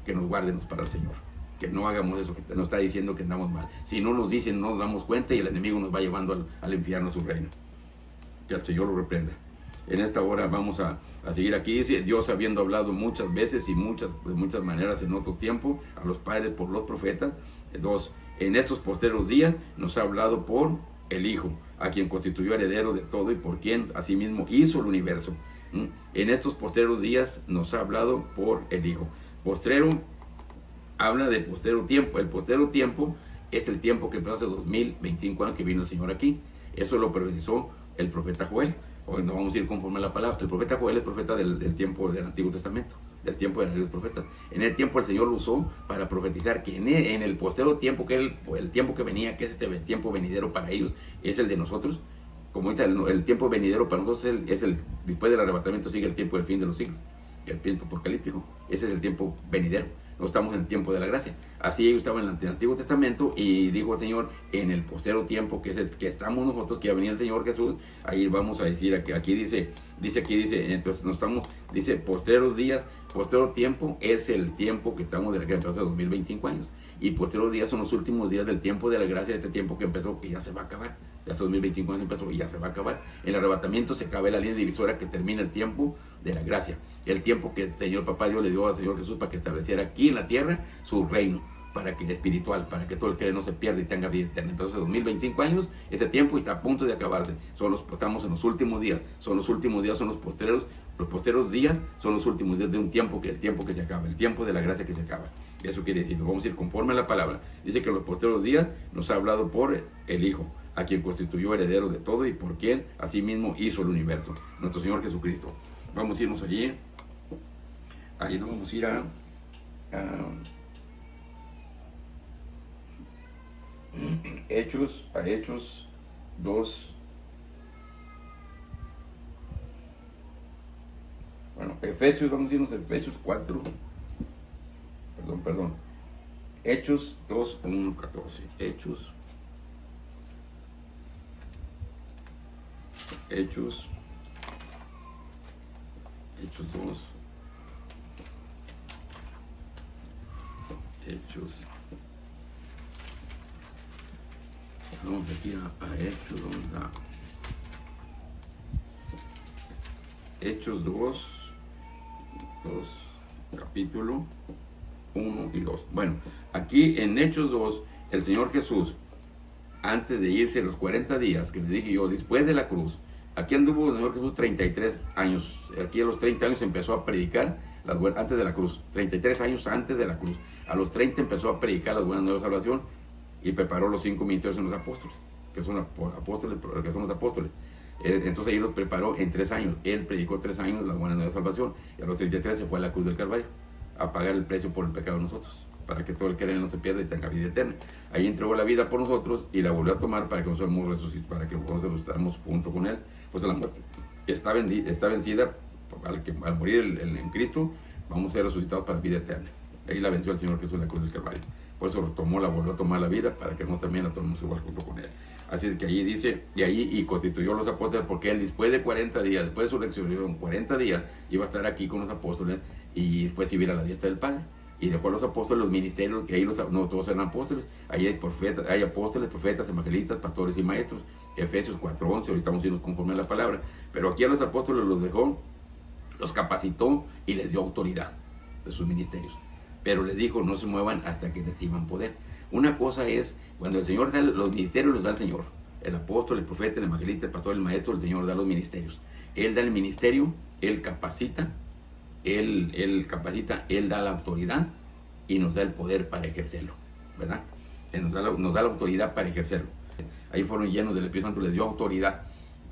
que nos guardemos para el Señor, que no hagamos eso, que nos está diciendo que andamos mal. Si no nos dicen, no nos damos cuenta y el enemigo nos va llevando al infierno, a su reino. Que el Señor lo reprenda. En esta hora vamos a seguir aquí. Dios, habiendo hablado muchas veces y de muchas maneras en otro tiempo a los padres por los profetas, en estos posteros días nos ha hablado por el Hijo, a quien constituyó heredero de todo y por quien asimismo hizo el universo. En estos posteros días nos ha hablado por el Hijo. Postrero habla de postrero tiempo. El postrero tiempo es el tiempo que pasó hace 2025 años que vino el Señor aquí. Eso lo profetizó el profeta Joel. Hoy no vamos a ir conforme a la palabra. El profeta Joel es profeta del tiempo del Antiguo Testamento, del tiempo de los profetas. En el tiempo el Señor lo usó para profetizar que en el postero tiempo, que el tiempo que venía, que es este tiempo venidero para ellos, es el de nosotros. Como ahorita el tiempo venidero para nosotros después del arrebatamiento sigue el tiempo del fin de los siglos, el tiempo apocalíptico. Ese es el tiempo venidero. No estamos en el tiempo de la gracia. Así ellos estaban en el Antiguo Testamento, y dijo el Señor, en el postero tiempo, que es el que estamos nosotros, que va a venir el Señor Jesús. Ahí vamos a decir, aquí dice, entonces no estamos, dice, postreros días, postero tiempo es el tiempo que estamos de la que empezó hace 2025 años. Y postreros días son los últimos días del tiempo de la gracia, de este tiempo que empezó, que ya se va a acabar. Ya hace 2025 años empezó y ya se va a acabar. En el arrebatamiento se acaba la línea divisora que termina el tiempo de la gracia. El tiempo que el Señor Papá Dios le dio al Señor Jesús para que estableciera aquí en la tierra su reino, para que espiritual, para que todo el que no se pierda y tenga vida eterna. Entonces, 2025 años, ese tiempo está a punto de acabarse. Estamos en los últimos días. Son los últimos días, son los posteros días, son los últimos días de un tiempo el tiempo que se acaba, el tiempo de la gracia que se acaba. Eso quiere decir, nos vamos a ir conforme a la palabra. Dice que en los posteros días nos ha hablado por el Hijo, a quien constituyó heredero de todo y por quien asimismo hizo el universo, nuestro Señor Jesucristo. Vamos a irnos allí. Ahí nos vamos a ir a Hechos 2. Bueno, Efesios, vamos a irnos a Efesios 4. Perdón. Hechos 2, 1, 14. Hechos 2. Vamos aquí a Hechos, Hechos 2, capítulo 1 y 2. Bueno, aquí en Hechos 2, el Señor Jesús, antes de irse los 40 días, que le dije yo, después de la cruz, aquí anduvo el Señor Jesús 33 años. Aquí a los 30 años empezó a predicar antes de la cruz. 33 años antes de la cruz. A los 30 empezó a predicar las buenas nuevas de salvación y preparó los 5 ministerios en los apóstoles, que son los apóstoles. Entonces ahí los preparó en 3 años. Él predicó 3 años las buenas nuevas de salvación, y a los 33 se fue a la cruz del Calvario a pagar el precio por el pecado de nosotros, para que todo el que cree no se pierda y tenga vida eterna. Ahí entregó la vida por nosotros y la volvió a tomar para que nosotros resucitemos, para que nosotros estemos junto con él, pues a la muerte está vencida. Al morir en Cristo vamos a ser resucitados para vida eterna. Ahí la venció el Señor Jesús en la cruz del Calvario. Por eso volvió a tomar la vida, para que nosotros también la tomemos igual junto con él. Así es que allí dice, y constituyó los apóstoles, porque él después de 40 días, después de su resurrección, 40 días, iba a estar aquí con los apóstoles, y después iba a ir a la diestra del Padre. Y después los apóstoles, los ministerios, que ahí no todos eran apóstoles, ahí hay apóstoles, profetas, evangelistas, pastores y maestros. Efesios 4:11, ahorita vamos a irnos conforme a la palabra. Pero aquí a los apóstoles los dejó, los capacitó y les dio autoridad de sus ministerios. Pero les dijo, no se muevan hasta que reciban poder. Una cosa es, cuando el Señor da los ministerios, los da el Señor. El apóstol, el profeta, el evangelista, el pastor, el maestro, el Señor da los ministerios. Él da el ministerio, Él capacita, Él da la autoridad y nos da el poder para ejercerlo, ¿verdad? Él nos da la autoridad para ejercerlo. Ahí fueron llenos del Espíritu Santo, les dio autoridad.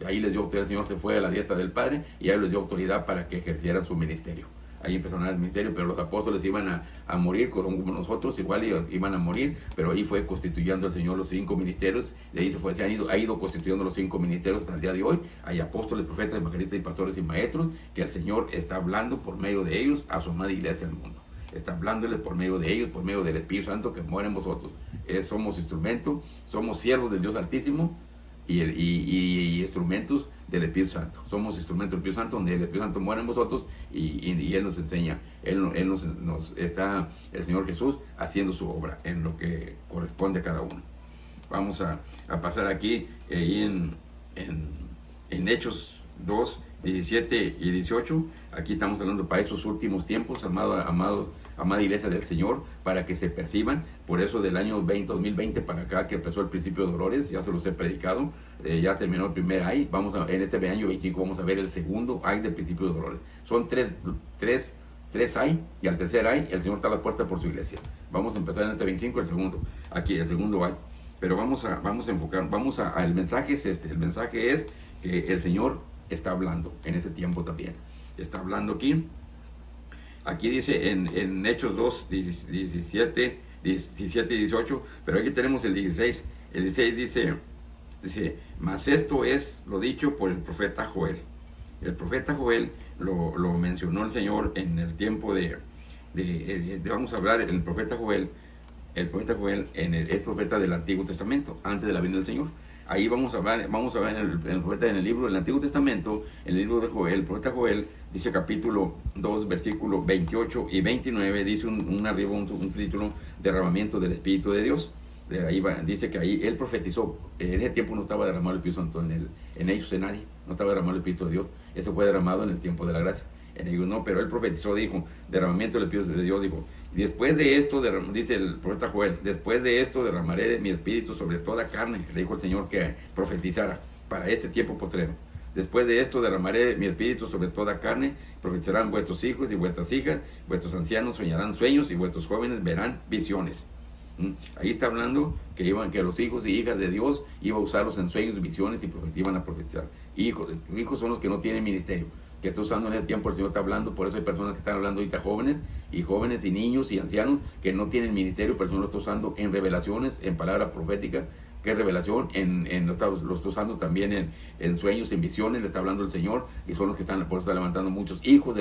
Ahí les dio autoridad, el Señor se fue a la diestra del Padre y ahí les dio autoridad para que ejercieran su ministerio. Ahí empezaron a dar el ministerio, pero los apóstoles iban a morir, como nosotros, igual iban a morir, pero ahí fue constituyendo el Señor los 5 ministerios, de ahí ha ido constituyendo los 5 ministerios hasta el día de hoy. Hay apóstoles, profetas, evangelistas y pastores y maestros, que el Señor está hablando por medio de ellos a su amada iglesia del mundo. Está hablándole por medio de ellos, por medio del Espíritu Santo que mora en vosotros. Somos instrumentos, somos siervos del Dios Altísimo y instrumentos del Espíritu Santo. Somos instrumentos del Espíritu Santo, donde el Espíritu Santo mora en vosotros y Él nos enseña. Nos está el Señor Jesús haciendo su obra en lo que corresponde a cada uno. Vamos a pasar aquí en Hechos 2, 17 y 18. Aquí estamos hablando para esos últimos tiempos, amada iglesia del Señor, para que se perciban. Por eso del año 2020 para acá, que empezó el principio de dolores, ya se los he predicado, ya terminó el primer ay. En este año 25 vamos a ver el segundo ay del principio de dolores. Son tres ay, y al tercer ay el Señor está a la puerta por su iglesia. Vamos a empezar en este 25, el segundo ay. Pero vamos a enfocar, el mensaje es este. El mensaje es que el Señor está hablando en ese tiempo también. Está hablando aquí. Aquí dice en Hechos 2, 17 y 18, pero aquí tenemos el 16. El 16 dice, mas esto es lo dicho por el profeta Joel. El profeta Joel lo mencionó el Señor en el tiempo vamos a hablar, el profeta Joel es profeta del Antiguo Testamento, antes de la venida del Señor. Ahí vamos a hablar en el profeta, en el libro del Antiguo Testamento, en el libro de Joel, el profeta Joel, dice capítulo 2, versículos 28 y 29, dice un título, derramamiento del Espíritu de Dios. De ahí dice que ahí él profetizó. En ese tiempo no estaba derramado el Espíritu Santo en ellos, en nadie, no estaba derramado el Espíritu de Dios. Eso fue derramado en el tiempo de la gracia. En ellos no, pero él profetizó, dijo, derramamiento del Espíritu de Dios, dijo, después de esto, dice el profeta Joel, después de esto derramaré mi espíritu sobre toda carne, le dijo el Señor que profetizara para este tiempo postrero. Después de esto derramaré mi espíritu sobre toda carne, profetizarán vuestros hijos y vuestras hijas, vuestros ancianos soñarán sueños y vuestros jóvenes verán visiones. Ahí está hablando que los hijos y hijas de Dios iba a usarlos en sueños, visiones y iban a profetizar. Hijos son los que no tienen ministerio, que está usando en el tiempo, el Señor está hablando. Por eso hay personas que están hablando ahorita, jóvenes y niños y ancianos que no tienen ministerio, pero el Señor lo está usando en revelaciones, en palabra profética, que es revelación, lo está usando también en sueños, en visiones, le está hablando el Señor, y son los que están, por eso está levantando muchos hijos,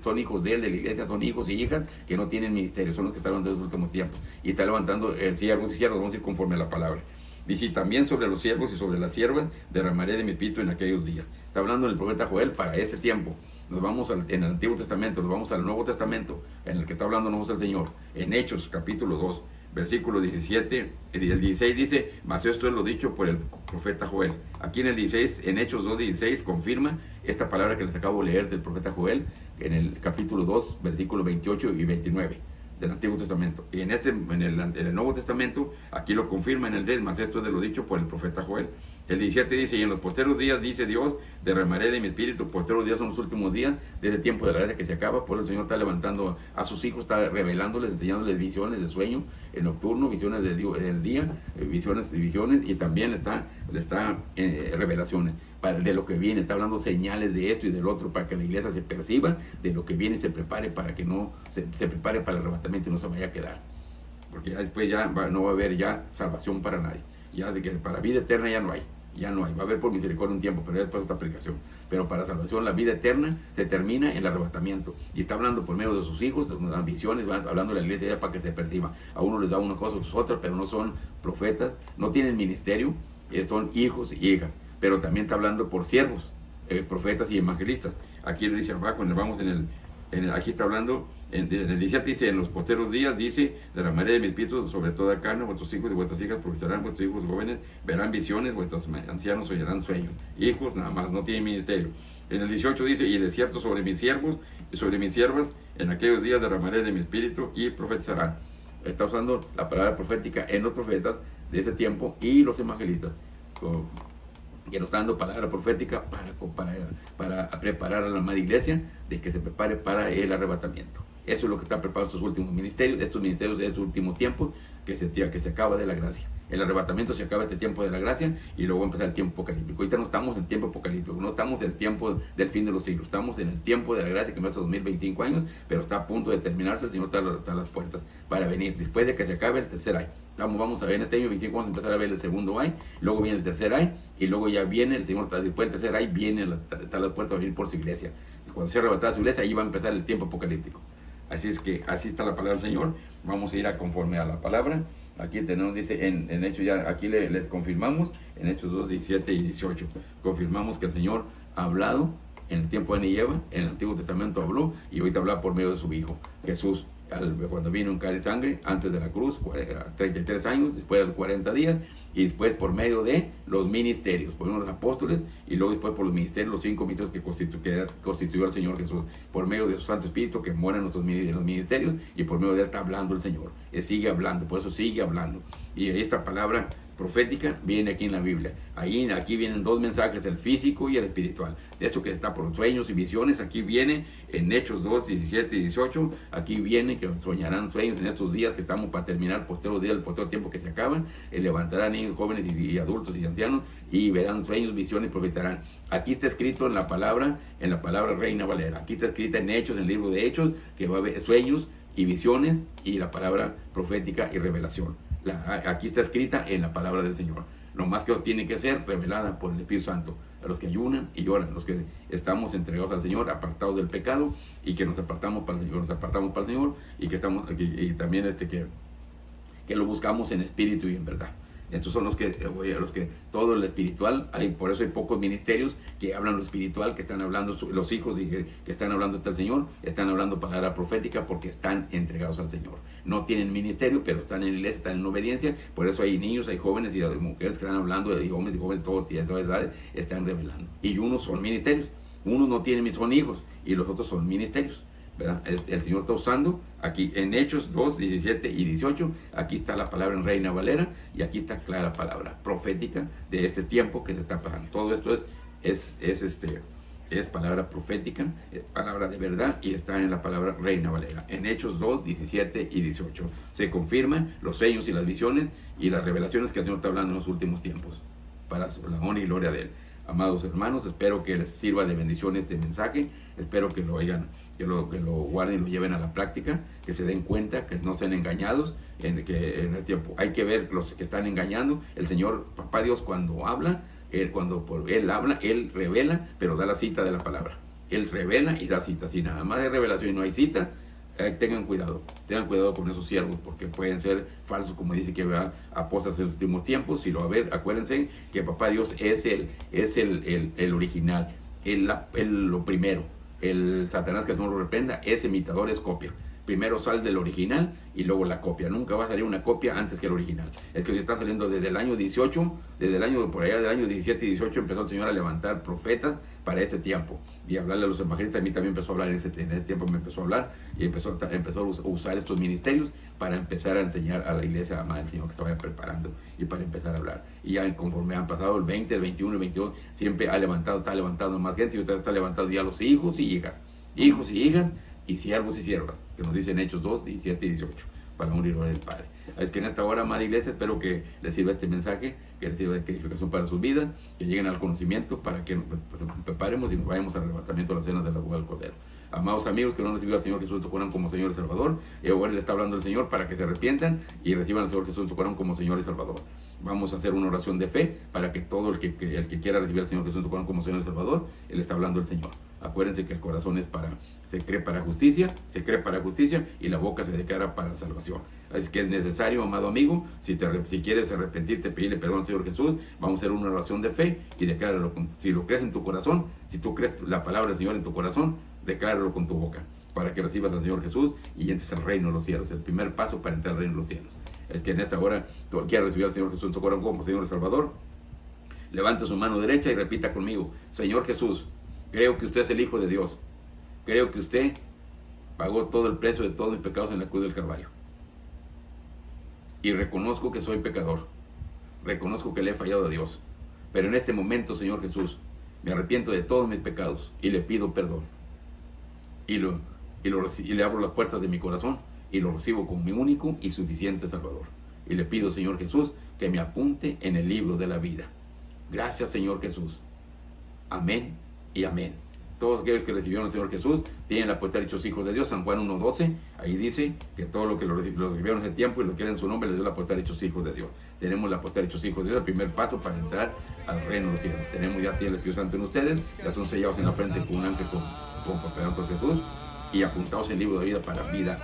son hijos de él, de la iglesia, son hijos y hijas que no tienen ministerio, son los que están hablando en los últimos tiempos, y está levantando siervos y siervas, vamos a ir conforme a la palabra. Dice, también sobre los siervos y sobre las siervas derramaré de mi espíritu en aquellos días. Está hablando el profeta Joel para este tiempo. Nos vamos en el Antiguo Testamento, nos vamos al Nuevo Testamento, en el que está hablando el Señor, en Hechos capítulo 2, versículo 17, el 16 dice, mas esto es lo dicho por el profeta Joel. Aquí en el 16, en Hechos 2, 16, confirma esta palabra que les acabo de leer del profeta Joel, en el capítulo 2, versículo 28 y 29 del Antiguo Testamento. Y en el Nuevo Testamento, aquí lo confirma en el 10, mas esto es de lo dicho por el profeta Joel. El 17 dice, y en los posteros días, dice Dios, derramaré de mi espíritu. Posteros días son los últimos días de ese tiempo de la gracia que se acaba. Por eso el Señor está levantando a sus hijos, está revelándoles, enseñándoles visiones de sueño, en nocturno, visiones del día, visiones, y también le está revelaciones de lo que viene. Está hablando señales de esto y del otro, para que la iglesia se perciba de lo que viene y se prepare, para que no se prepare para el arrebatamiento y no se vaya a quedar. Porque ya después no va a haber ya salvación para nadie. Ya de que para vida eterna ya no hay. Va a haber por misericordia un tiempo, pero ya después otra aplicación. Pero para salvación, la vida eterna se termina en el arrebatamiento. Y está hablando por medio de sus hijos, de sus ambiciones, va hablando de la iglesia ya para que se perciba. A uno les da una cosa, a otros otra, pero no son profetas, no tienen ministerio, son hijos y hijas. Pero también está hablando por siervos, profetas y evangelistas. Aquí le dice abajo, aquí está hablando, en el 17 dice, en los posteros días, dice, derramaré de mi espíritu sobre toda carne, vuestros hijos y vuestras hijas profetizarán, vuestros hijos jóvenes verán visiones, vuestros ancianos oirán sueños. Hijos nada más, no tienen ministerio. En el 18 dice, y de cierto sobre mis siervos y sobre mis siervas, en aquellos días derramaré de mi espíritu y profetizarán. Está usando la palabra profética en los profetas de ese tiempo y los evangelistas, que nos está dando palabra profética para preparar a la amada iglesia de que se prepare para el arrebatamiento. Eso es lo que está preparando estos últimos ministerios, de estos últimos tiempos, que se acaba de la gracia. El arrebatamiento se acaba este tiempo de la gracia y luego empezar el tiempo apocalíptico. Ahorita no estamos en tiempo apocalíptico, no estamos en el tiempo del fin de los siglos, estamos en el tiempo de la gracia que empieza 2025 años, pero está a punto de terminarse. El Señor está a las puertas para venir, después de que se acabe el tercer año. Vamos a ver en este año 25, vamos a empezar a ver el segundo año, luego viene el tercer año, y luego ya viene el Señor, después del tercer año, está a las puertas a venir por su iglesia. Y cuando se arrebatará su iglesia, ahí va a empezar el tiempo apocalíptico. Así es que así está la palabra del Señor. Vamos a ir conforme a la palabra. Aquí tenemos, dice, en Hechos, ya aquí les confirmamos, en Hechos 2, 17 y 18, confirmamos que el Señor ha hablado en el tiempo de Adán y Eva, en el Antiguo Testamento habló, y ahorita habla por medio de su Hijo, Jesús. Cuando vino en carne y sangre, antes de la cruz, 33 años, después de los 40 días, y después por medio de los ministerios, por uno de los apóstoles, y luego después por los ministerios, los 5 ministerios que constituyó el Señor Jesús, por medio de su Santo Espíritu que mora en los ministerios, y por medio de él está hablando el Señor. Él sigue hablando, por eso sigue hablando. Y esta palabra profética viene aquí en la Biblia. Aquí vienen dos mensajes, el físico y el espiritual. De eso que está por sueños y visiones, aquí viene en Hechos 2, 17 y 18. Aquí viene que soñarán sueños en estos días que estamos para terminar, posteros días, el postero tiempo que se acaban. Levantarán niños, jóvenes y adultos y ancianos y verán sueños, visiones y profetarán. Aquí está escrito en la palabra Reina Valera. Aquí está escrita en Hechos, en el libro de Hechos, que va a haber sueños y visiones y la palabra profética y revelación. Aquí está escrita en la palabra del Señor. Lo más que tiene que ser revelada por el Espíritu Santo a los que ayunan y lloran, los que estamos entregados al Señor, apartados del pecado y que nos apartamos para el Señor, y que estamos y también que lo buscamos en espíritu y en verdad. Estos son los que todo el espiritual, por eso hay pocos ministerios que hablan lo espiritual, que están hablando los hijos y que están hablando del Señor, están hablando palabra profética porque están entregados al Señor. No tienen ministerio, pero están en la iglesia, están en obediencia. Por eso hay niños, hay jóvenes y mujeres que están hablando, de hombres y jóvenes, todas edades, están revelando. Y unos son ministerios, unos no tienen, son hijos, y los otros son ministerios. ¿Verdad? El Señor está usando aquí en Hechos 2, 17 y 18, aquí está la palabra en Reina Valera y aquí está clara palabra profética de este tiempo que se está pasando. Todo esto es palabra profética, es palabra de verdad y está en la palabra Reina Valera. En Hechos 2, 17 y 18 se confirman los sueños y las visiones y las revelaciones que el Señor está hablando en los últimos tiempos para la honra y gloria de Él. Amados hermanos, espero que les sirva de bendición este mensaje, espero que lo oigan, que lo guarden y lo lleven a la práctica, que se den cuenta, que no sean engañados, en el tiempo. Hay que ver los que están engañando. El Señor, Papá Dios, cuando habla, Él habla, Él revela, pero da la cita de la palabra. Él revela y da cita. Si nada más de revelación y no hay cita, tengan cuidado con esos siervos, porque pueden ser falsos, como dice que va apóstoles en los últimos tiempos. Si lo va a ver, acuérdense que Papá Dios es el original, lo primero. El Satanás, que no lo reprenda, es imitador, es copia. Primero sal del original y luego la copia. Nunca va a salir una copia antes que el original. Es que está saliendo desde el año 18, desde el año por allá del año 17 y 18 empezó el Señor a levantar profetas para este tiempo y hablarle a los evangelistas. A mí también empezó a hablar en ese tiempo, me empezó a hablar y empezó a usar estos ministerios para empezar a enseñar a la iglesia a amar al Señor, que se vaya preparando y para empezar a hablar. Y ya conforme han pasado el 20, el 21, el 22, siempre está levantando más gente y usted está levantando ya los hijos y hijas y siervos y siervas, que nos dicen Hechos 2, 17 y 18, para unir al Padre. Es que en esta hora, amada iglesia, espero que les sirva este mensaje, que les sirva de edificación para sus vidas, que lleguen al conocimiento, para que nos preparemos y nos vayamos al arrebatamiento de la cena de la boda del Cordero. Amados amigos, que no reciban al Señor Jesús en su corazón como Señor y Salvador, y ahora le está hablando el Señor para que se arrepientan y reciban al Señor Jesús en su corazón como Señor y Salvador. Vamos a hacer una oración de fe para que todo el que quiera recibir al Señor Jesús en su corazón como Señor y Salvador, Él está hablando el Señor. Acuérdense que el corazón se cree para justicia y la boca se declara para salvación. Así que es necesario, amado amigo, si quieres arrepentirte, pedirle perdón al Señor Jesús, vamos a hacer una oración de fe y decláralo. Si lo crees en tu corazón, si tú crees la palabra del Señor en tu corazón, decláralo con tu boca para que recibas al Señor Jesús y entres al reino de los cielos. El primer paso para entrar al reino de los cielos. Es que en esta hora, tú quieras recibir al Señor Jesús en tu corazón como Señor y Salvador, levante su mano derecha y repita conmigo: Señor Jesús, creo que usted es el Hijo de Dios. Creo que usted pagó todo el precio de todos mis pecados en la cruz del Calvario. Y reconozco que soy pecador. Reconozco que le he fallado a Dios. Pero en este momento, Señor Jesús, me arrepiento de todos mis pecados y le pido perdón. Y le abro las puertas de mi corazón y lo recibo como mi único y suficiente Salvador. Y le pido, Señor Jesús, que me apunte en el libro de la vida. Gracias, Señor Jesús. Amén y amén. Todos aquellos que recibieron al Señor Jesús tienen la potestad de hechos hijos de Dios. San Juan 1:12, ahí dice que todos los que lo recibieron en ese tiempo y lo quieren en su nombre, les dio la potestad de hechos hijos de Dios. Tenemos la potestad de hechos hijos de Dios, el primer paso para entrar al reino de los cielos. Tiene el Espíritu Santo en ustedes, ya son sellados en la frente con un ángel con propiedad por Jesús y apuntados en el libro de vida para vida,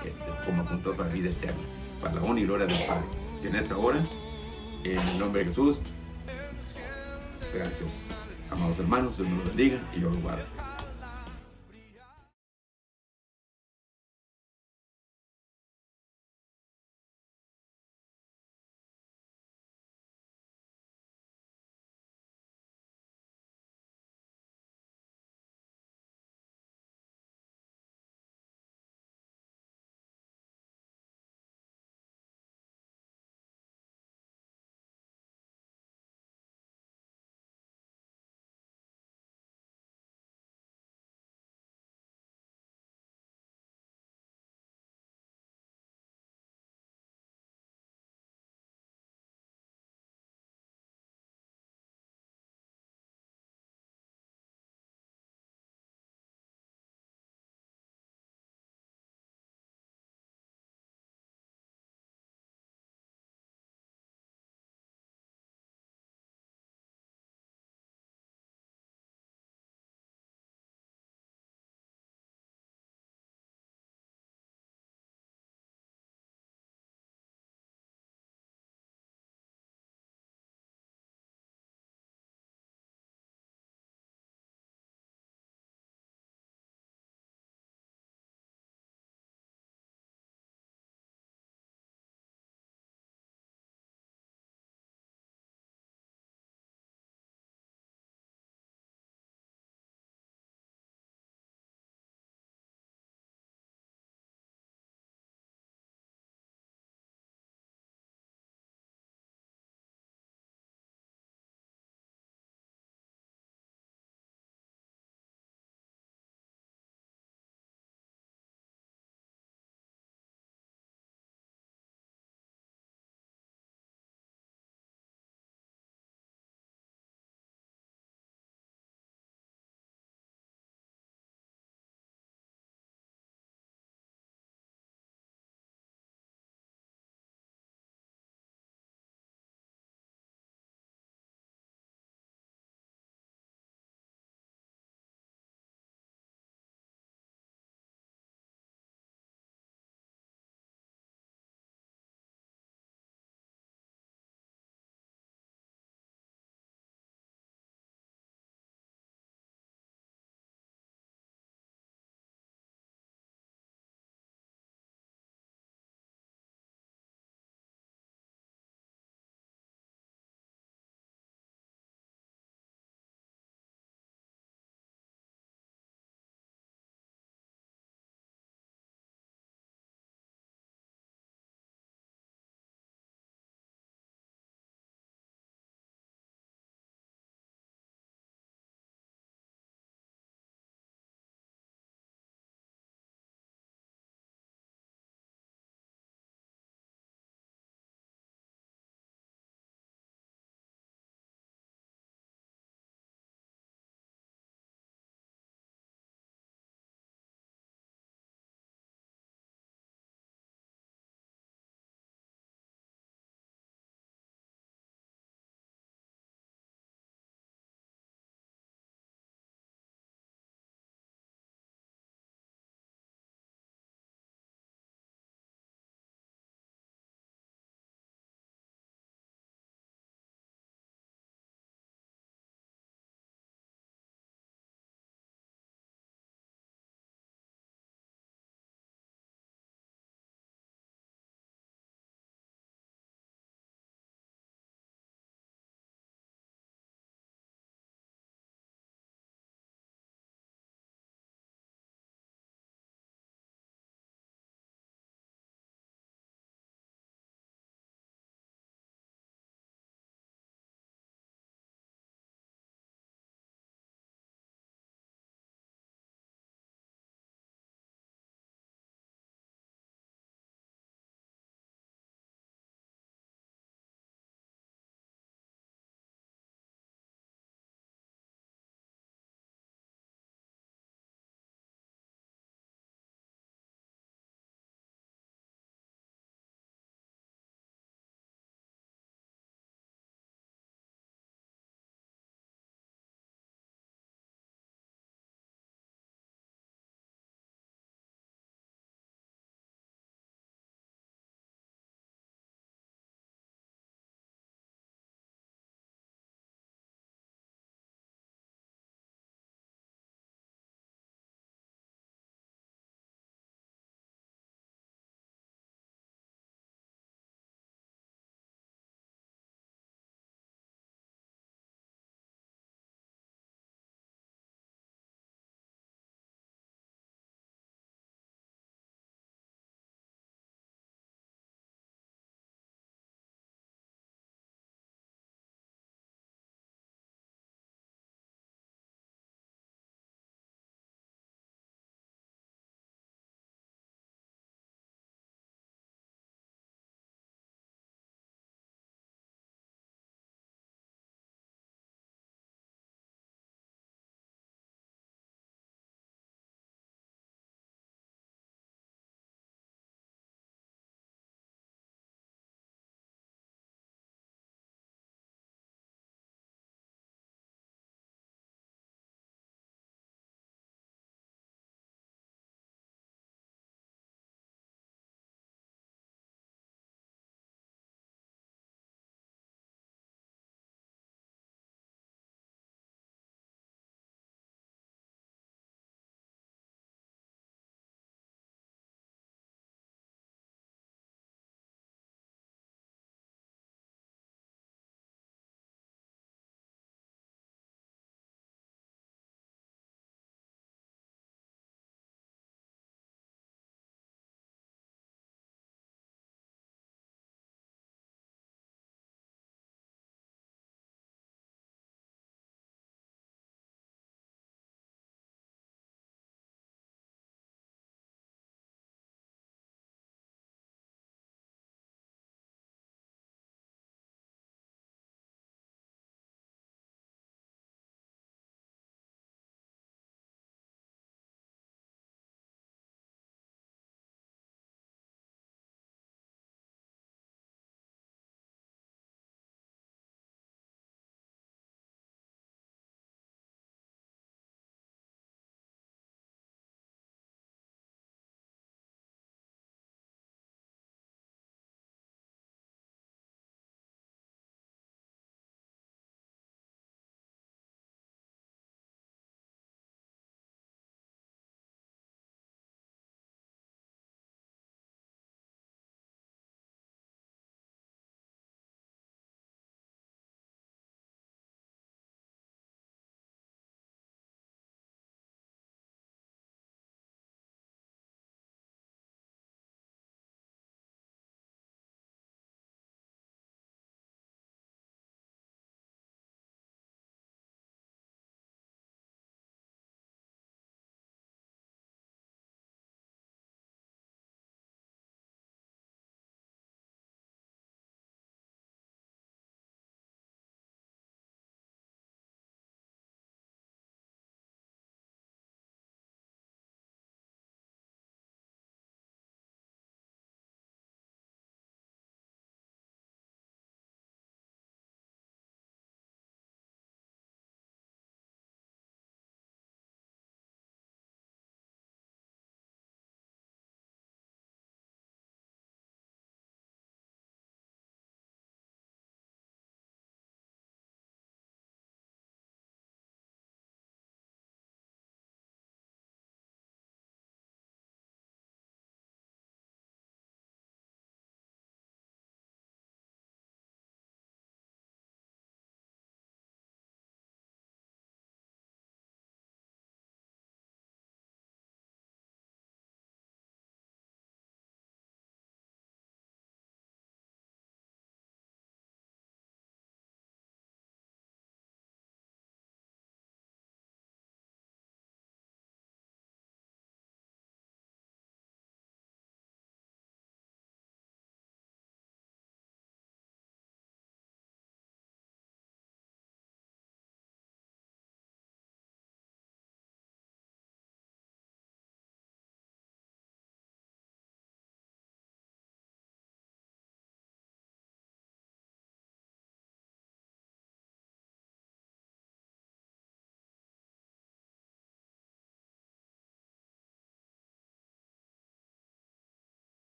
como apuntados para vida eterna, para la honra y gloria del Padre. Que en esta hora, en el nombre de Jesús, gracias. Amados hermanos, Dios nos los bendiga y yo los guardo.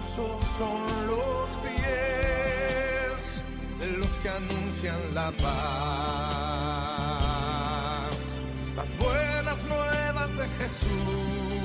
hermosos son los pies de los que anuncian la paz, las buenas nuevas de Jesús.